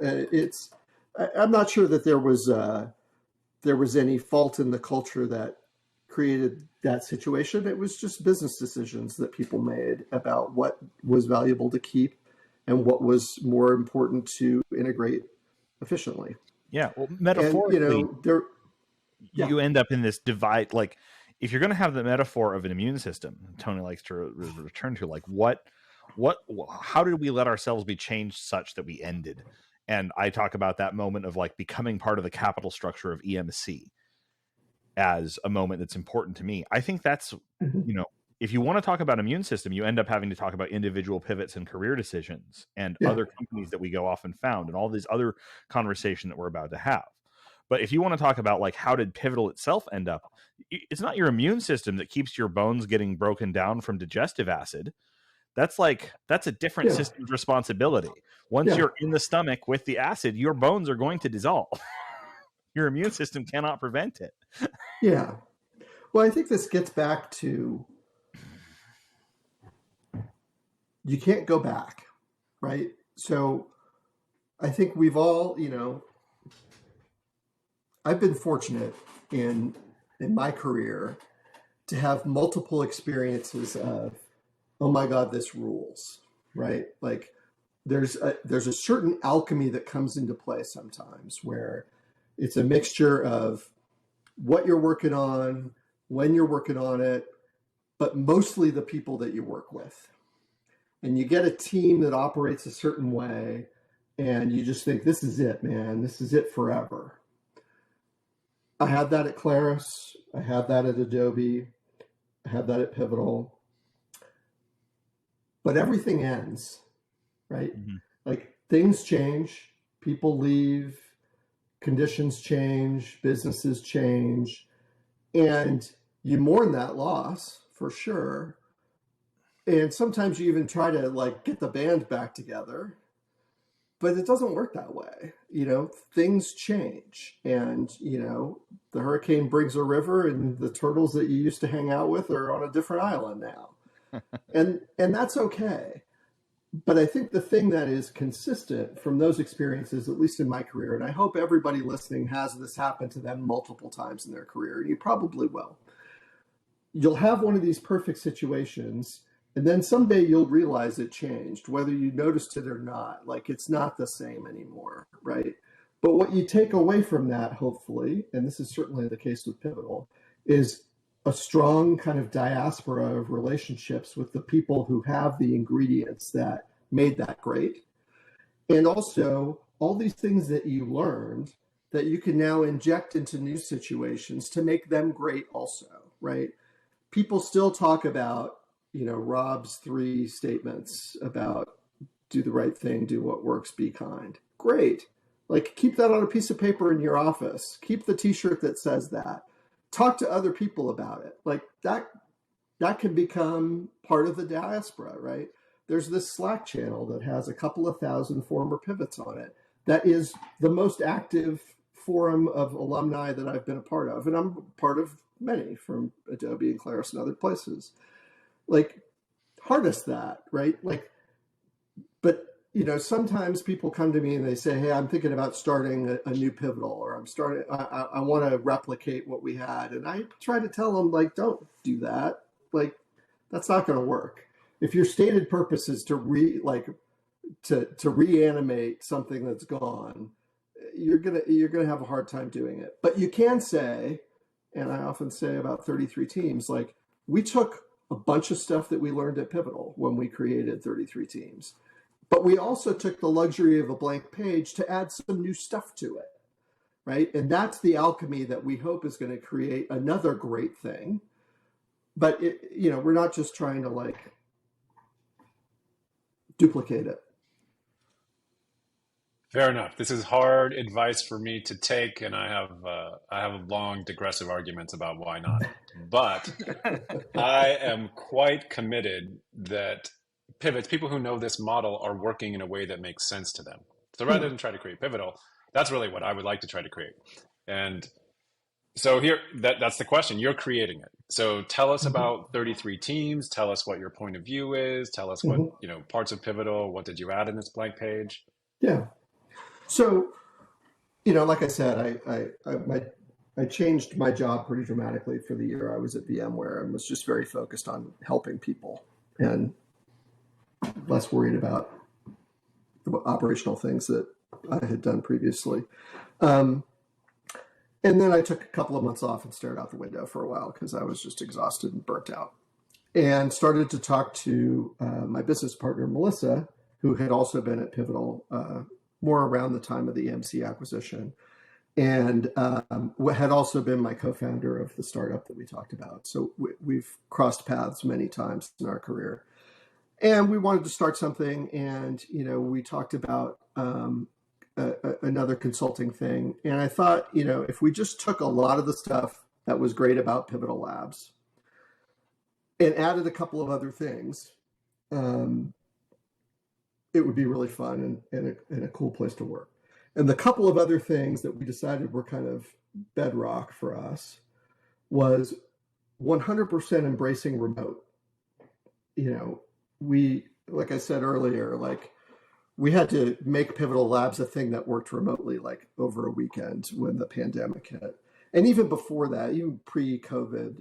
I'm not sure that there was any fault in the culture that created that situation. It was just business decisions that people made about what was valuable to keep and what was more important to integrate efficiently. Yeah. Well, metaphorically, and, you know, you end up in this divide. Like, if you're going to have the metaphor of an immune system, Tony likes to return to, like, how did we let ourselves be changed such that we ended? And I talk about that moment of, like, becoming part of the capital structure of EMC as a moment that's important to me. I think that's, you know, if you want to talk about immune system, you end up having to talk about individual pivots and career decisions and other companies that we go off and found and all these other conversation that we're about to have. But if you want to talk about, like, how did Pivotal itself end up, it's not your immune system that keeps your bones getting broken down from digestive acid. That's a different system's responsibility. Once you're in the stomach with the acid, your bones are going to dissolve. Your immune system cannot prevent it. Yeah. Well, I think this gets back to, you can't go back, right? So I think we've all, you know, I've been fortunate in my career to have multiple experiences of, oh my God, this rules, right? Like, there's a certain alchemy that comes into play sometimes where it's a mixture of what you're working on, when you're working on it, but mostly the people that you work with. And you get a team that operates a certain way, and you just think, this is it, man. This is it forever. I had that at Claris. I had that at Adobe. I had that at Pivotal. But everything ends, right? Mm-hmm. Like things change, people leave, conditions change, businesses change, and you mourn that loss for sure. And sometimes you even try to like get the band back together, but it doesn't work that way. Things change, and the hurricane brings a river, and the turtles that you used to hang out with are on a different island now. and that's okay. But I think the thing that is consistent from those experiences, at least in my career, and I hope everybody listening has this happen to them multiple times in their career, and you probably will. You'll have one of these perfect situations, and then someday you'll realize it changed, whether you noticed it or not. Like it's not the same anymore, right? But what you take away from that, hopefully, and this is certainly the case with Pivotal, is a strong kind of diaspora of relationships with the people who have the ingredients that made that great. And also all these things that you learned that you can now inject into new situations to make them great also, right? People still talk about, Rob's 3 statements about do the right thing, do what works, be kind. Great. Like keep that on a piece of paper in your office. Keep the t-shirt that says that. Talk to other people about it. Like that can become part of the diaspora, right? There's this Slack channel that has a couple of thousand former pivots on it. That is the most active forum of alumni that I've been a part of. And I'm part of many from Adobe and Claris and other places. Like harness that, right? Like, but sometimes people come to me and they say, hey, I'm thinking about starting a new Pivotal, or I want to replicate what we had. And I try to tell them, like, don't do that. Like, that's not going to work. If your stated purpose is to reanimate something that's gone, you're gonna have a hard time doing it. But you can say, and I often say about 33 teams, like we took a bunch of stuff that we learned at Pivotal when we created 33 teams. But we also took the luxury of a blank page to add some new stuff to it, right? And that's the alchemy that we hope is going to create another great thing. But we're not just trying to like duplicate it. Fair enough. This is hard advice for me to take, and I have long digressive arguments about why not. But I am quite committed that pivots, people who know this model, are working in a way that makes sense to them. So rather than try to create Pivotal, that's really what I would like to try to create. And so here, that's the question. You're creating it. So tell us about 33 teams. Tell us what your point of view is. Tell us what, parts of Pivotal. What did you add in this blank page? Yeah. So, like I said, I changed my job pretty dramatically for the year I was at VMware, and was just very focused on helping people and less worried about the operational things that I had done previously. And then I took a couple of months off and stared out the window for a while because I was just exhausted and burnt out, and started to talk to my business partner, Melissa, who had also been at Pivotal more around the time of the EMC acquisition, and had also been my co-founder of the startup that we talked about. So we've crossed paths many times in our career. And we wanted to start something, and we talked about another consulting thing. And I thought, if we just took a lot of the stuff that was great about Pivotal Labs and added a couple of other things, it would be really fun and a cool place to work. And the couple of other things that we decided were kind of bedrock for us was 100% embracing remote. We, like I said earlier, like we had to make Pivotal Labs a thing that worked remotely, like over a weekend when the pandemic hit. And even before that, even pre-COVID,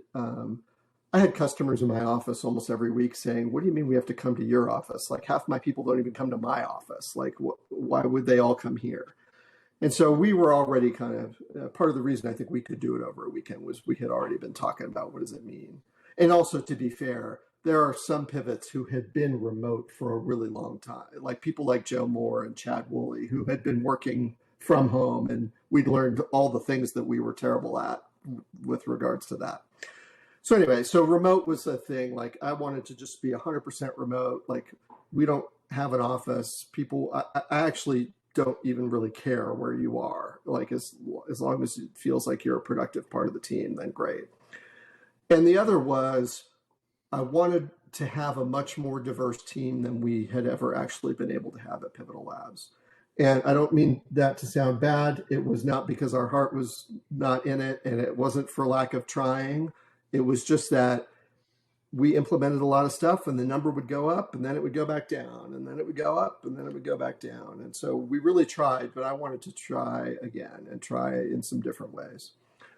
I had customers in my office almost every week saying, what do you mean we have to come to your office? Like half my people don't even come to my office. Like, why would they all come here? And so we were already kind of, part of the reason I think we could do it over a weekend was we had already been talking about what does it mean. And also, to be fair, there are some pivots who had been remote for a really long time, like people like Joe Moore and Chad Woolley, who had been working from home, and we'd learned all the things that we were terrible at with regards to that. So anyway, so remote was a thing. Like I wanted to just be 100% remote. Like we don't have an office. People, I actually don't even really care where you are. Like as long as it feels like you're a productive part of the team, then great. And the other was I wanted to have a much more diverse team than we had ever actually been able to have at Pivotal Labs. And I don't mean that to sound bad. It was not because our heart was not in it, and it wasn't for lack of trying. It was just that we implemented a lot of stuff, and the number would go up, and then it would go back down, and then it would go up, and then it would go back down. And so we really tried, but I wanted to try again and try in some different ways.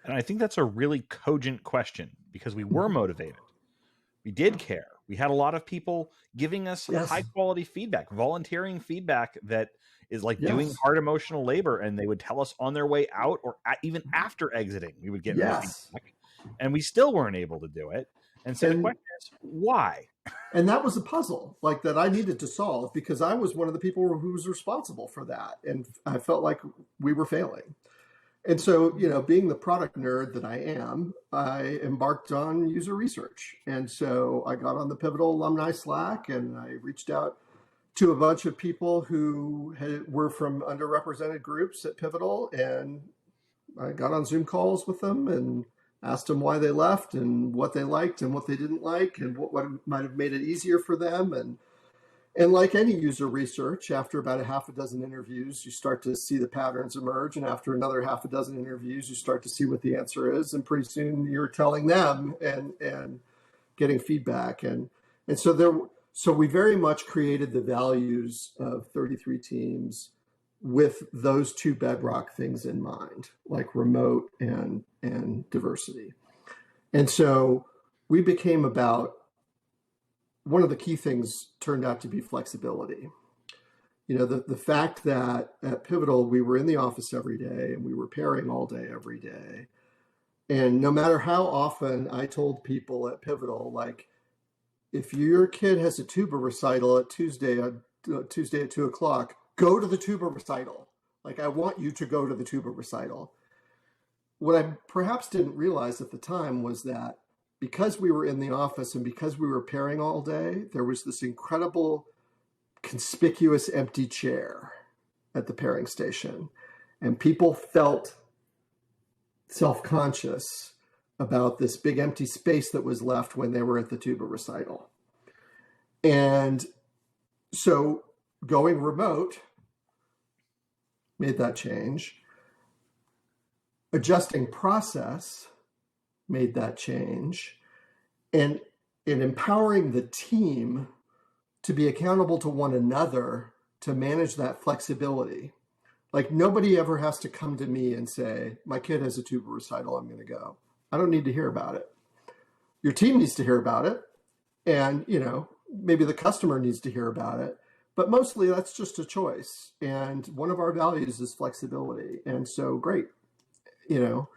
And I think that's a really cogent question, because we were motivated. We did care. We had a lot of people giving us high quality feedback, volunteering feedback that is like doing hard emotional labor. And they would tell us on their way out or even after exiting, we would get feedback, and we still weren't able to do it. And so the question is, why? And that was a puzzle like that I needed to solve, because I was one of the people who was responsible for that. And I felt like we were failing. And so, you know, being the product nerd that I am, I embarked on user research. And so I got on the Pivotal alumni Slack, and I reached out to a bunch of people who were from underrepresented groups at Pivotal. And I got on Zoom calls with them and asked them why they left and what they liked and what they didn't like and what might have made it easier for them. And like any user research, after about a half a dozen interviews, you start to see the patterns emerge. And after another half a dozen interviews, you start to see what the answer is. And pretty soon you're telling them and getting feedback. And so we very much created the values of 33 teams with those two bedrock things in mind, like remote and diversity. And so we became about, one of the key things turned out to be flexibility. You know, the fact that at Pivotal, we were in the office every day and we were pairing all day, every day. And no matter how often I told people at Pivotal, like, if your kid has a tuba recital at Tuesday at 2:00, go to the tuba recital. Like, I want you to go to the tuba recital. What I perhaps didn't realize at the time was that because we were in the office and because we were pairing all day, there was this incredible conspicuous empty chair at the pairing station. And people felt self-conscious about this big empty space that was left when they were at the tuba recital. And so going remote made that change. Adjusting process made that change. And in empowering the team to be accountable to one another to manage that flexibility. Like, nobody ever has to come to me and say, my kid has a tuba recital, I'm going to go. I don't need to hear about it. Your team needs to hear about it. And, you know, maybe the customer needs to hear about it. But mostly that's just a choice. And one of our values is flexibility. And so great, you know,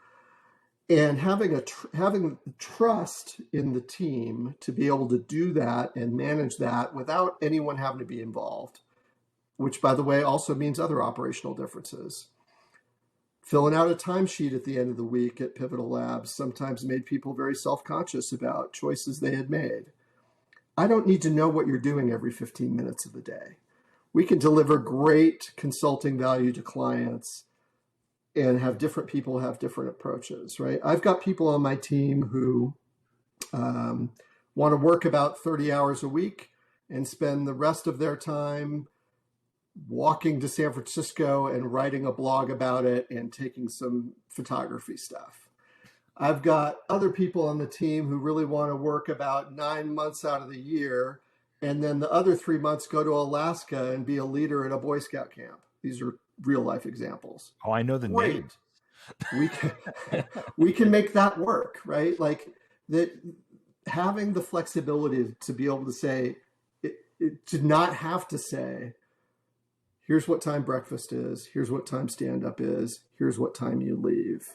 and having trust in the team to be able to do that and manage that without anyone having to be involved, which, by the way, also means other operational differences. Filling out a timesheet at the end of the week at Pivotal Labs sometimes made people very self-conscious about choices they had made. I don't need to know what you're doing every 15 minutes of the day. We can deliver great consulting value to clients and have different people have different approaches, right? I've got people on my team who want to work about 30 hours a week and spend the rest of their time walking to San Francisco and writing a blog about it and taking some photography stuff. I've got other people on the team who really want to work about 9 months out of the year, and then the other 3 months go to Alaska and be a leader at a Boy Scout camp. These are real life examples. Oh, I know the names. We can make that work, right? Like that, having the flexibility to be able to say, to not have to say, here's what time breakfast is, here's what time stand up is, here's what time you leave,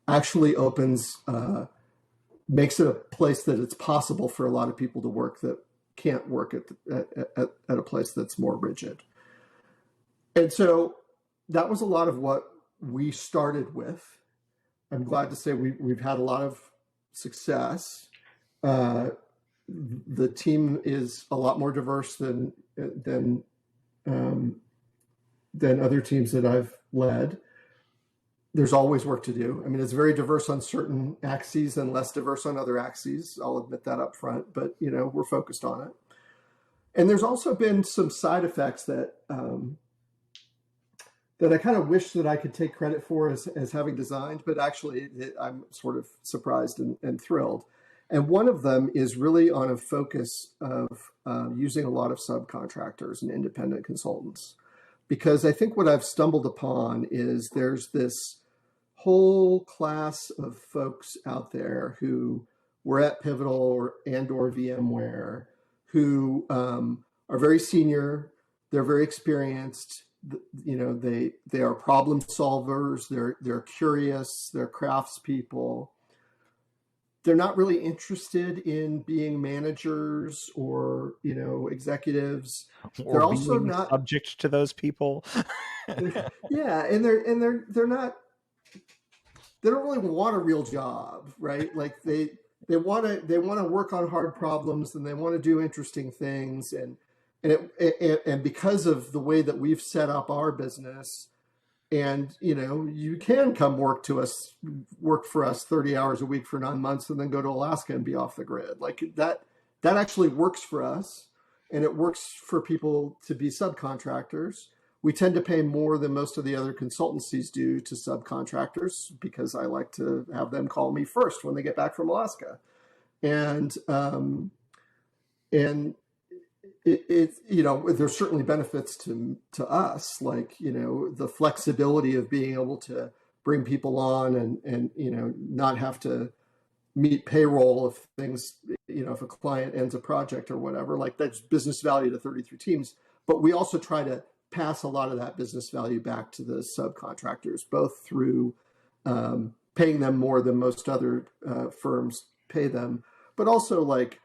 actually opens makes it a place that it's possible for a lot of people to work that can't work at a place that's more rigid. And so that was a lot of what we started with. I'm glad to say we've had a lot of success. The team is a lot more diverse than other teams that I've led. There's always work to do. I mean, it's very diverse on certain axes and less diverse on other axes. I'll admit that up front, but we're focused on it. And there's also been some side effects that that I kind of wish that I could take credit for as having designed, but actually I'm sort of surprised and thrilled. And one of them is really on a focus of using a lot of subcontractors and independent consultants. Because I think what I've stumbled upon is there's this whole class of folks out there who were at Pivotal and or VMware who are very senior, they're very experienced, they are problem solvers, they're curious, they're craftspeople. They're not really interested in being managers or executives. Or they're also being not subject to those people. yeah, and they're not. They don't really want a real job, right? Like they want to work on hard problems and they want to do interesting things, and because of the way that we've set up our business. And you can come work for us 30 hours a week for 9 months and then go to Alaska and be off the grid. Like that actually works for us, and it works for people to be subcontractors. We tend to pay more than most of the other consultancies do to subcontractors because I like to have them call me first when they get back from Alaska. And there's certainly benefits to us, like the flexibility of being able to bring people on and not have to meet payroll if things, if a client ends a project or whatever. Like that's business value to 33 teams. But we also try to pass a lot of that business value back to the subcontractors, both through paying them more than most other firms pay them, but also like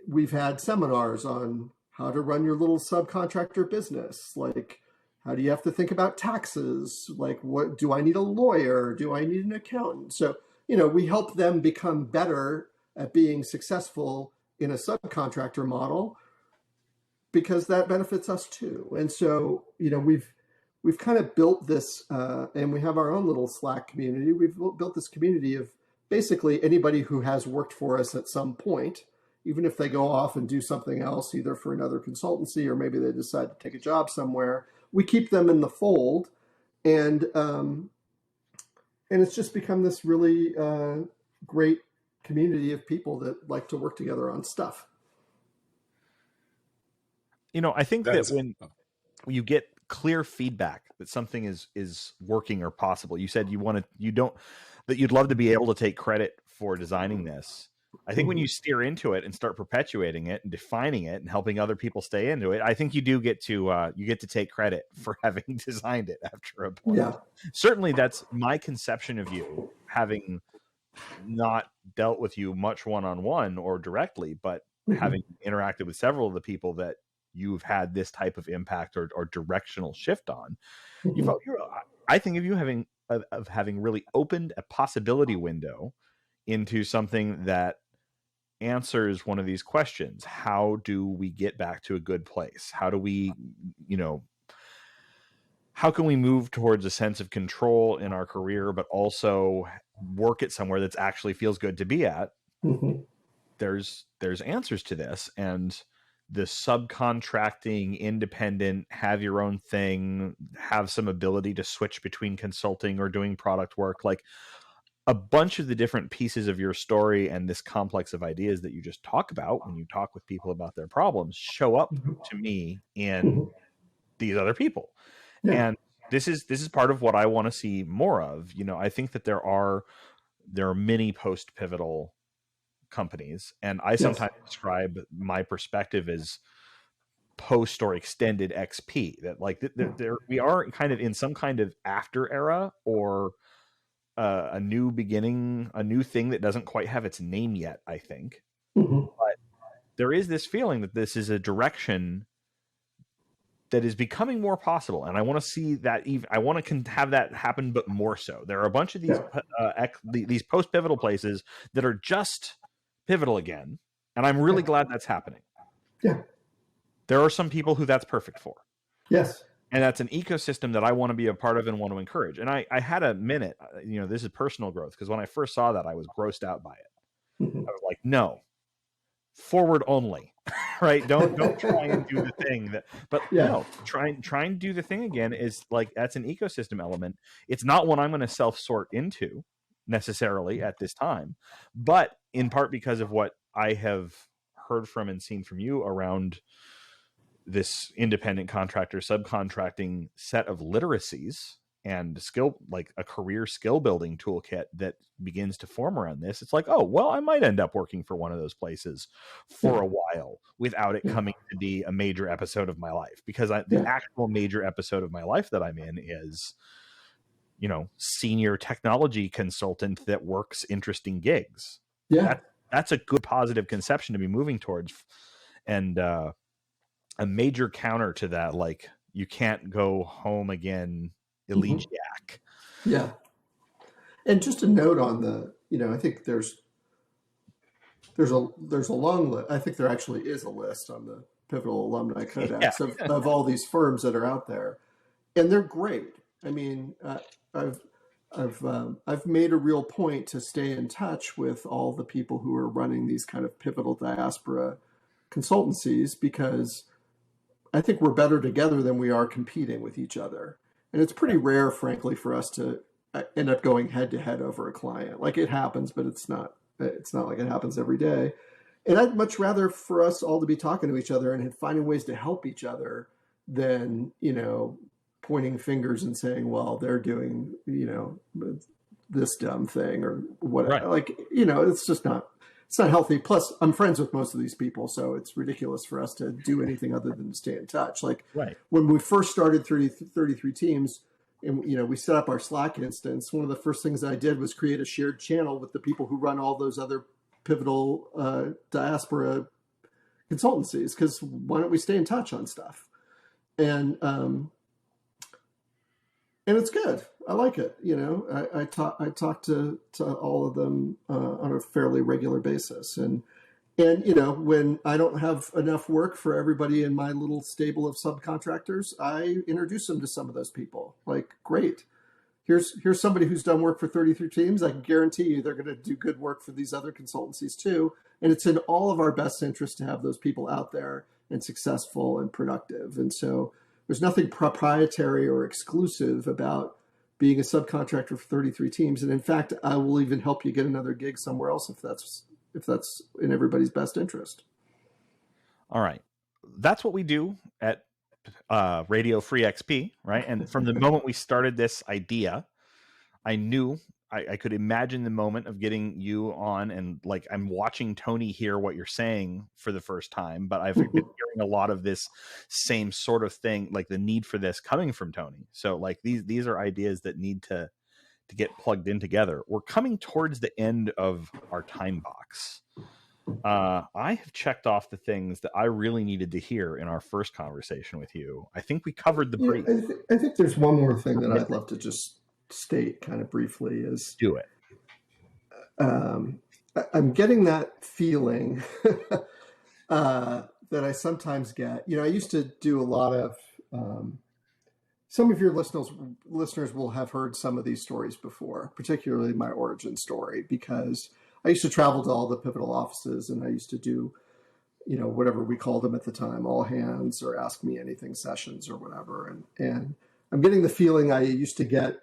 we've had seminars on how to run your little subcontractor business. Like, how do you have to think about taxes? Like, what do I need a lawyer? Do I need an accountant? So, we help them become better at being successful in a subcontractor model because that benefits us too. And so, we've kind of built this, and we have our own little Slack community. We've built this community of basically anybody who has worked for us at some point, even if they go off and do something else, either for another consultancy or maybe they decide to take a job somewhere, we keep them in the fold, and it's just become this really great community of people that like to work together on stuff. I think that when you get clear feedback that something is working or possible, you said you'd love to be able to take credit for designing this. I think when you steer into it and start perpetuating it and defining it and helping other people stay into it, I think you do get to take credit for having designed it after a point. Yeah. Certainly that's my conception of you, having not dealt with you much one-on-one or directly, but having interacted with several of the people that you've had this type of impact or directional shift on. I think of you having really opened a possibility window into something that answers one of these questions. How do we get back to a good place? How do we, how can we move towards a sense of control in our career, but also work at somewhere that's actually feels good to be at? There's answers to this, and the subcontracting, independent, have your own thing, have some ability to switch between consulting or doing product work, like a bunch of the different pieces of your story and this complex of ideas that you just talk about when you talk with people about their problems show up to me in these other people. Yeah. And this is part of what I want to see more of. I think that there are many post-pivotal companies, and I sometimes describe my perspective as post or extended XP, that like we are kind of in some kind of after era or a new beginning, a new thing that doesn't quite have its name yet, I think. Mm-hmm. But there is this feeling that this is a direction that is becoming more possible, and I want to see that. Even I want to have that happen, but more so. There are a bunch of these these post pivotal places that are just pivotal again, and I'm really glad that's happening. Yeah, there are some people who that's perfect for. Yes, and that's an ecosystem that I want to be a part of and want to encourage. And I had a minute, this is personal growth, because when I first saw that, I was grossed out by it. mm-hmm. I was like, no, forward only. Right? Don't try and do the thing but no, try and do the thing again. Is like, that's an ecosystem element. It's not one I'm going to self-sort into necessarily at this time, but in part because of what I have heard from and seen from you around this independent contractor subcontracting set of literacies and skill, like a career skill building toolkit that begins to form around this. It's like, oh, well, I might end up working for one of those places for a while without it coming to be a major episode of my life, because the actual major episode of my life that I'm in is, senior technology consultant that works interesting gigs. That's a good positive conception to be moving towards. And a major counter to that, like, you can't go home again elegiac. Yeah. And just a note on the, I think there's a long list. I think there actually is a list on the Pivotal Alumni Codex of all these firms that are out there, and they're great. I mean, I've made a real point to stay in touch with all the people who are running these kind of pivotal diaspora consultancies, because I think we're better together than we are competing with each other. And it's pretty rare, frankly, for us to end up going head to head over a client. Like, it happens, but it's not like it happens every day. And I'd much rather for us all to be talking to each other and finding ways to help each other than, pointing fingers and saying, well, they're doing, this dumb thing or whatever. Right. Like, it's just not. It's not healthy. Plus, I'm friends with most of these people, so it's ridiculous for us to do anything other than stay in touch. Like, when we first started 33 teams, and we set up our Slack instance, one of the first things I did was create a shared channel with the people who run all those other pivotal diaspora consultancies, because why don't we stay in touch on stuff? And it's good. I like it. I talk to all of them on a fairly regular basis. And when I don't have enough work for everybody in my little stable of subcontractors, I introduce them to some of those people. Like, great. Here's somebody who's done work for 33 teams. I can guarantee you they're going to do good work for these other consultancies too. And it's in all of our best interest to have those people out there and successful and productive. And so there's nothing proprietary or exclusive about being a subcontractor for 33 teams. And in fact, I will even help you get another gig somewhere else if that's in everybody's best interest. All right. That's what we do at Radio Free XP, right? And from the moment we started this idea, I knew I could imagine the moment of getting you on, and like, I'm watching Tony hear what you're saying for the first time, but I've been hearing a lot of this same sort of thing, like the need for this coming from Tony. So like, these are ideas that need to get plugged in together. We're coming towards the end of our time box. I have checked off the things that I really needed to hear in our first conversation with you. I think we covered the brief. I think there's one more thing that I'd love to just state kind of briefly is, do it. I'm getting that feeling that I sometimes get. I used to do a lot of, some of your listeners will have heard some of these stories before, particularly my origin story, because I used to travel to all the pivotal offices, and I used to do, whatever we called them at the time, all hands or ask me anything sessions or whatever. And I'm getting the feeling I used to get,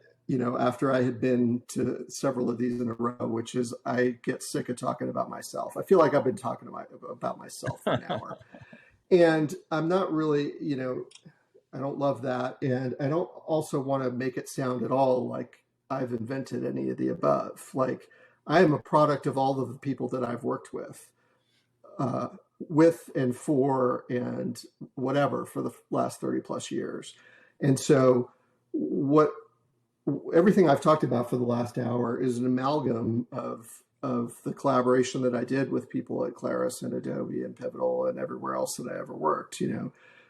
after I had been to several of these in a row, which is I get sick of talking about myself. I feel like I've been talking about myself for an hour. And I'm not really, I don't love that. And I don't also want to make it sound at all like I've invented any of the above. Like, I am a product of all of the people that I've worked with and for and whatever for the last 30 plus years. And so what everything I've talked about for the last hour is an amalgam of the collaboration that I did with people at Claris and Adobe and Pivotal and everywhere else that I ever worked.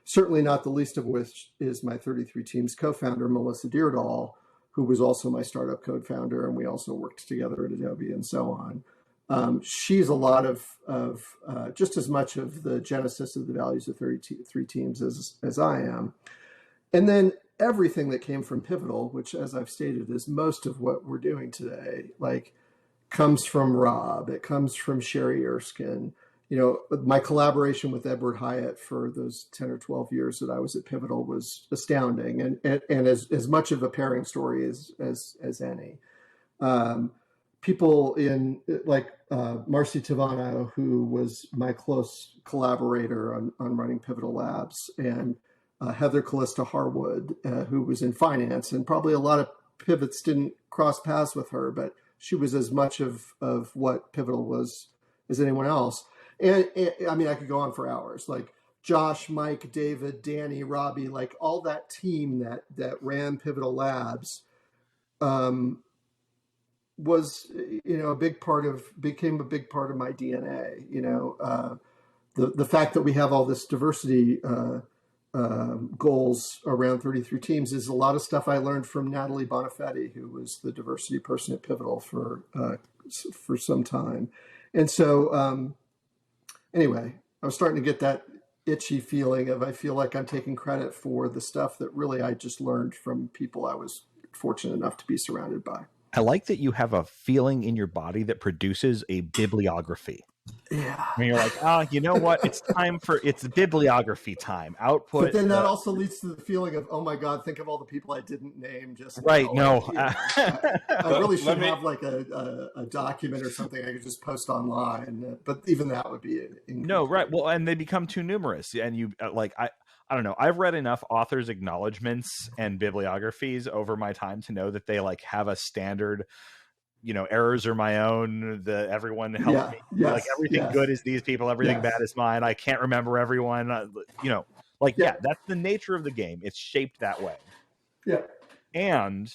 Certainly not the least of which is my 33 Teams co-founder, Melissa Deardahl, who was also my startup co-founder, and we also worked together at Adobe and so on. She's a lot of just as much of the genesis of the values of 33 Teams as I am. And then everything that came from Pivotal, which, as I've stated, is most of what we're doing today, comes from Rob. It comes from Sherry Erskine. My collaboration with Edward Hyatt for those 10 or 12 years that I was at Pivotal was astounding, and as much of a pairing story as any. People in Marcy Tavano, who was my close collaborator on running Pivotal Labs, and Heather Callista Harwood, who was in finance, and probably a lot of pivots didn't cross paths with her, but she was as much of what Pivotal was as anyone else. And I mean, I could go on for hours. Josh, Mike, David, Danny, Robbie, all that team that ran Pivotal Labs, was became a big part of my DNA. The fact that we have all this diversity goals around 33 Teams is a lot of stuff I learned from Natalie Bonifetti, who was the diversity person at Pivotal for some time. And so anyway, I was starting to get that itchy feeling of I feel like I'm taking credit for the stuff that really I just learned from people I was fortunate enough to be surrounded by. I like that you have a feeling in your body that produces a bibliography. Yeah. When you're like, you know what? It's bibliography time. Output. But then that also leads to the feeling of, oh my God, think of all the people I didn't name just right. now. No. I really should have a document or something I could just post online. But even that would be incomplete. No, right. Well, and they become too numerous. And you I don't know. I've read enough authors' acknowledgments and bibliographies over my time to know that they have a standard, errors are my own. Everyone helped me. Yes, everything good is these people. Everything bad is mine. I can't remember everyone. That's the nature of the game. It's shaped that way. Yeah. And,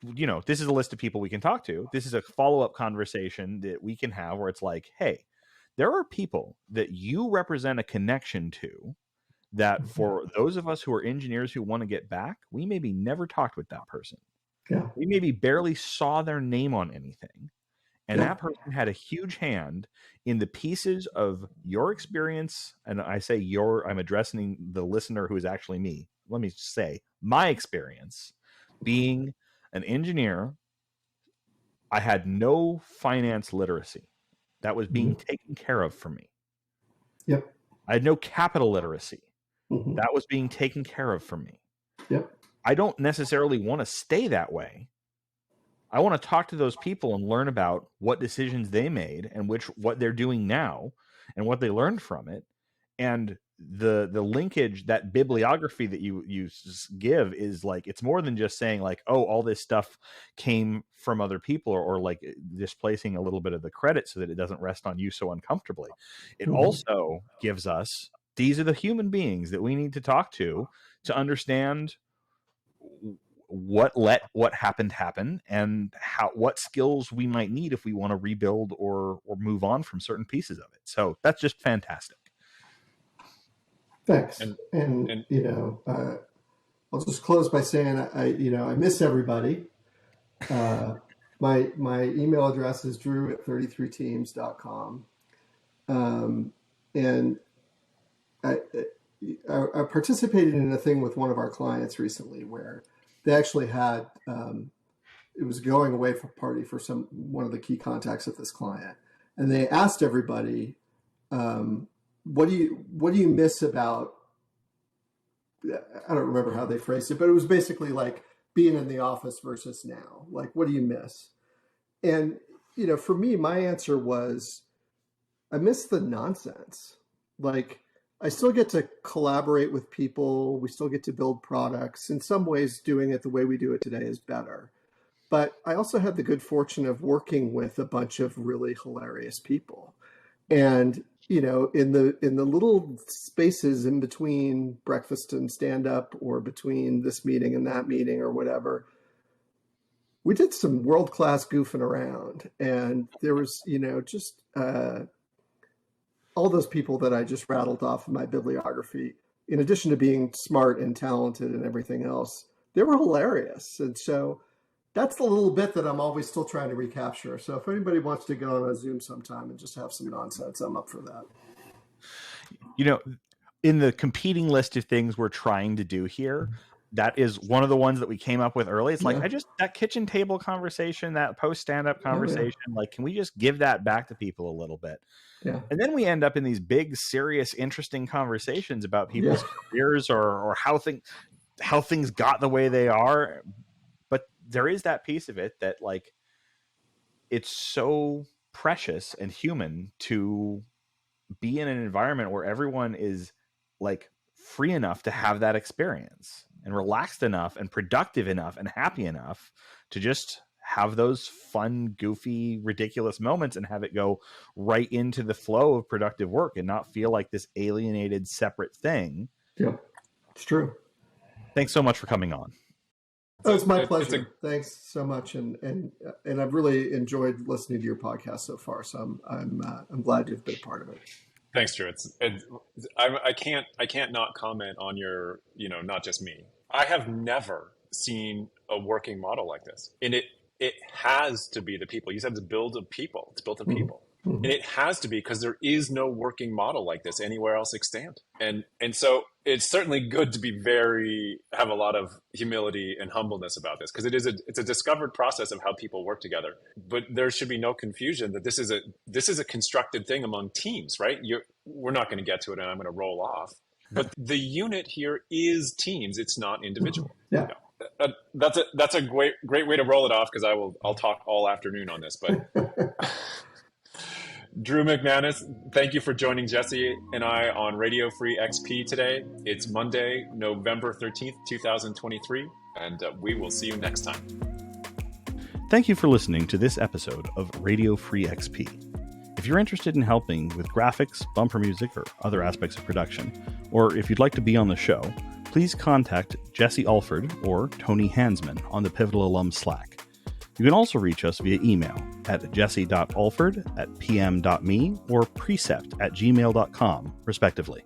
this is a list of people we can talk to. This is a follow-up conversation that we can have where it's like, hey, there are people that you represent a connection to that for those of us who are engineers who want to get back, we maybe never talked with that person. Yeah. We maybe barely saw their name on anything. And that person had a huge hand in the pieces of your experience. And I say I'm addressing the listener who is actually me. Let me say my experience being an engineer. I had no finance literacy that was being taken care of for me. Yep. I had no capital literacy. That was being taken care of for me. Yep. I don't necessarily want to stay that way. I want to talk to those people and learn about what decisions they made and what they're doing now and what they learned from it. And the linkage, that bibliography that you give is it's more than just saying all this stuff came from other people or displacing a little bit of the credit so that it doesn't rest on you so uncomfortably. It also gives us, these are the human beings that we need to talk to understand what happened happen and what skills we might need if we want to rebuild or move on from certain pieces of it. So that's just fantastic. Thanks. And I'll just close by saying I miss everybody. My email address is drew@33teams.com. And I participated in a thing with one of our clients recently where they actually had it was a going away party for one of the key contacts of this client, and they asked everybody, what do you miss about? I don't remember how they phrased it, but it was basically being in the office versus now. What do you miss? And for me, my answer was, I miss the nonsense. I still get to collaborate with people. We still get to build products. In some ways, doing it the way we do it today is better. But I also had the good fortune of working with a bunch of really hilarious people. And, in the little spaces in between breakfast and stand up or between this meeting and that meeting or whatever, we did some world-class goofing around, and there was, just all those people that I just rattled off in my bibliography, in addition to being smart and talented and everything else, they were hilarious. And so that's the little bit that I'm always still trying to recapture. So if anybody wants to get on a Zoom sometime and just have some nonsense, I'm up for that. In the competing list of things we're trying to do here, that is one of the ones that we came up with early. It's like, that kitchen table conversation, that post stand-up conversation, like, can we just give that back to people a little bit? Yeah. And then we end up in these big, serious, interesting conversations about people's careers or how things got the way they are. But there is that piece of it that, like, it's so precious and human to be in an environment where everyone is, like, free enough to have that experience and relaxed enough and productive enough and happy enough to just have those fun, goofy, ridiculous moments and have it go right into the flow of productive work and not feel like this alienated, separate thing. Yeah, it's true. Thanks so much for coming on. Oh, it's my pleasure. Thanks so much, and I've really enjoyed listening to your podcast so far. So I'm glad you've been a part of it. Thanks, Drew. I can't not comment on your, not just me. I have never seen a working model like this, and it has to be the people. You said it's built of people. It's built of people. Mm-hmm. And it has to be, because there is no working model like this anywhere else extant. And so it's certainly good to have a lot of humility and humbleness about this, because it's a discovered process of how people work together. But there should be no confusion that this is a constructed thing among teams, right? We're not going to get to it, and I'm going to roll off. But the unit here is teams. It's not individual. Yeah. That's a great way to roll it off, because I'll talk all afternoon on this. But Drew McManus, thank you for joining Jesse and I on Radio Free XP today. It's Monday, November 13th, 2023, and we will see you next time. Thank you for listening to this episode of Radio Free XP. If you're interested in helping with graphics, bumper music, or other aspects of production, or if you'd like to be on the show, please contact Jesse Alford or Tony Hansmann on the Pivotal Alum Slack. You can also reach us via email at jesse.alford@pm.me or precept@gmail.com, respectively.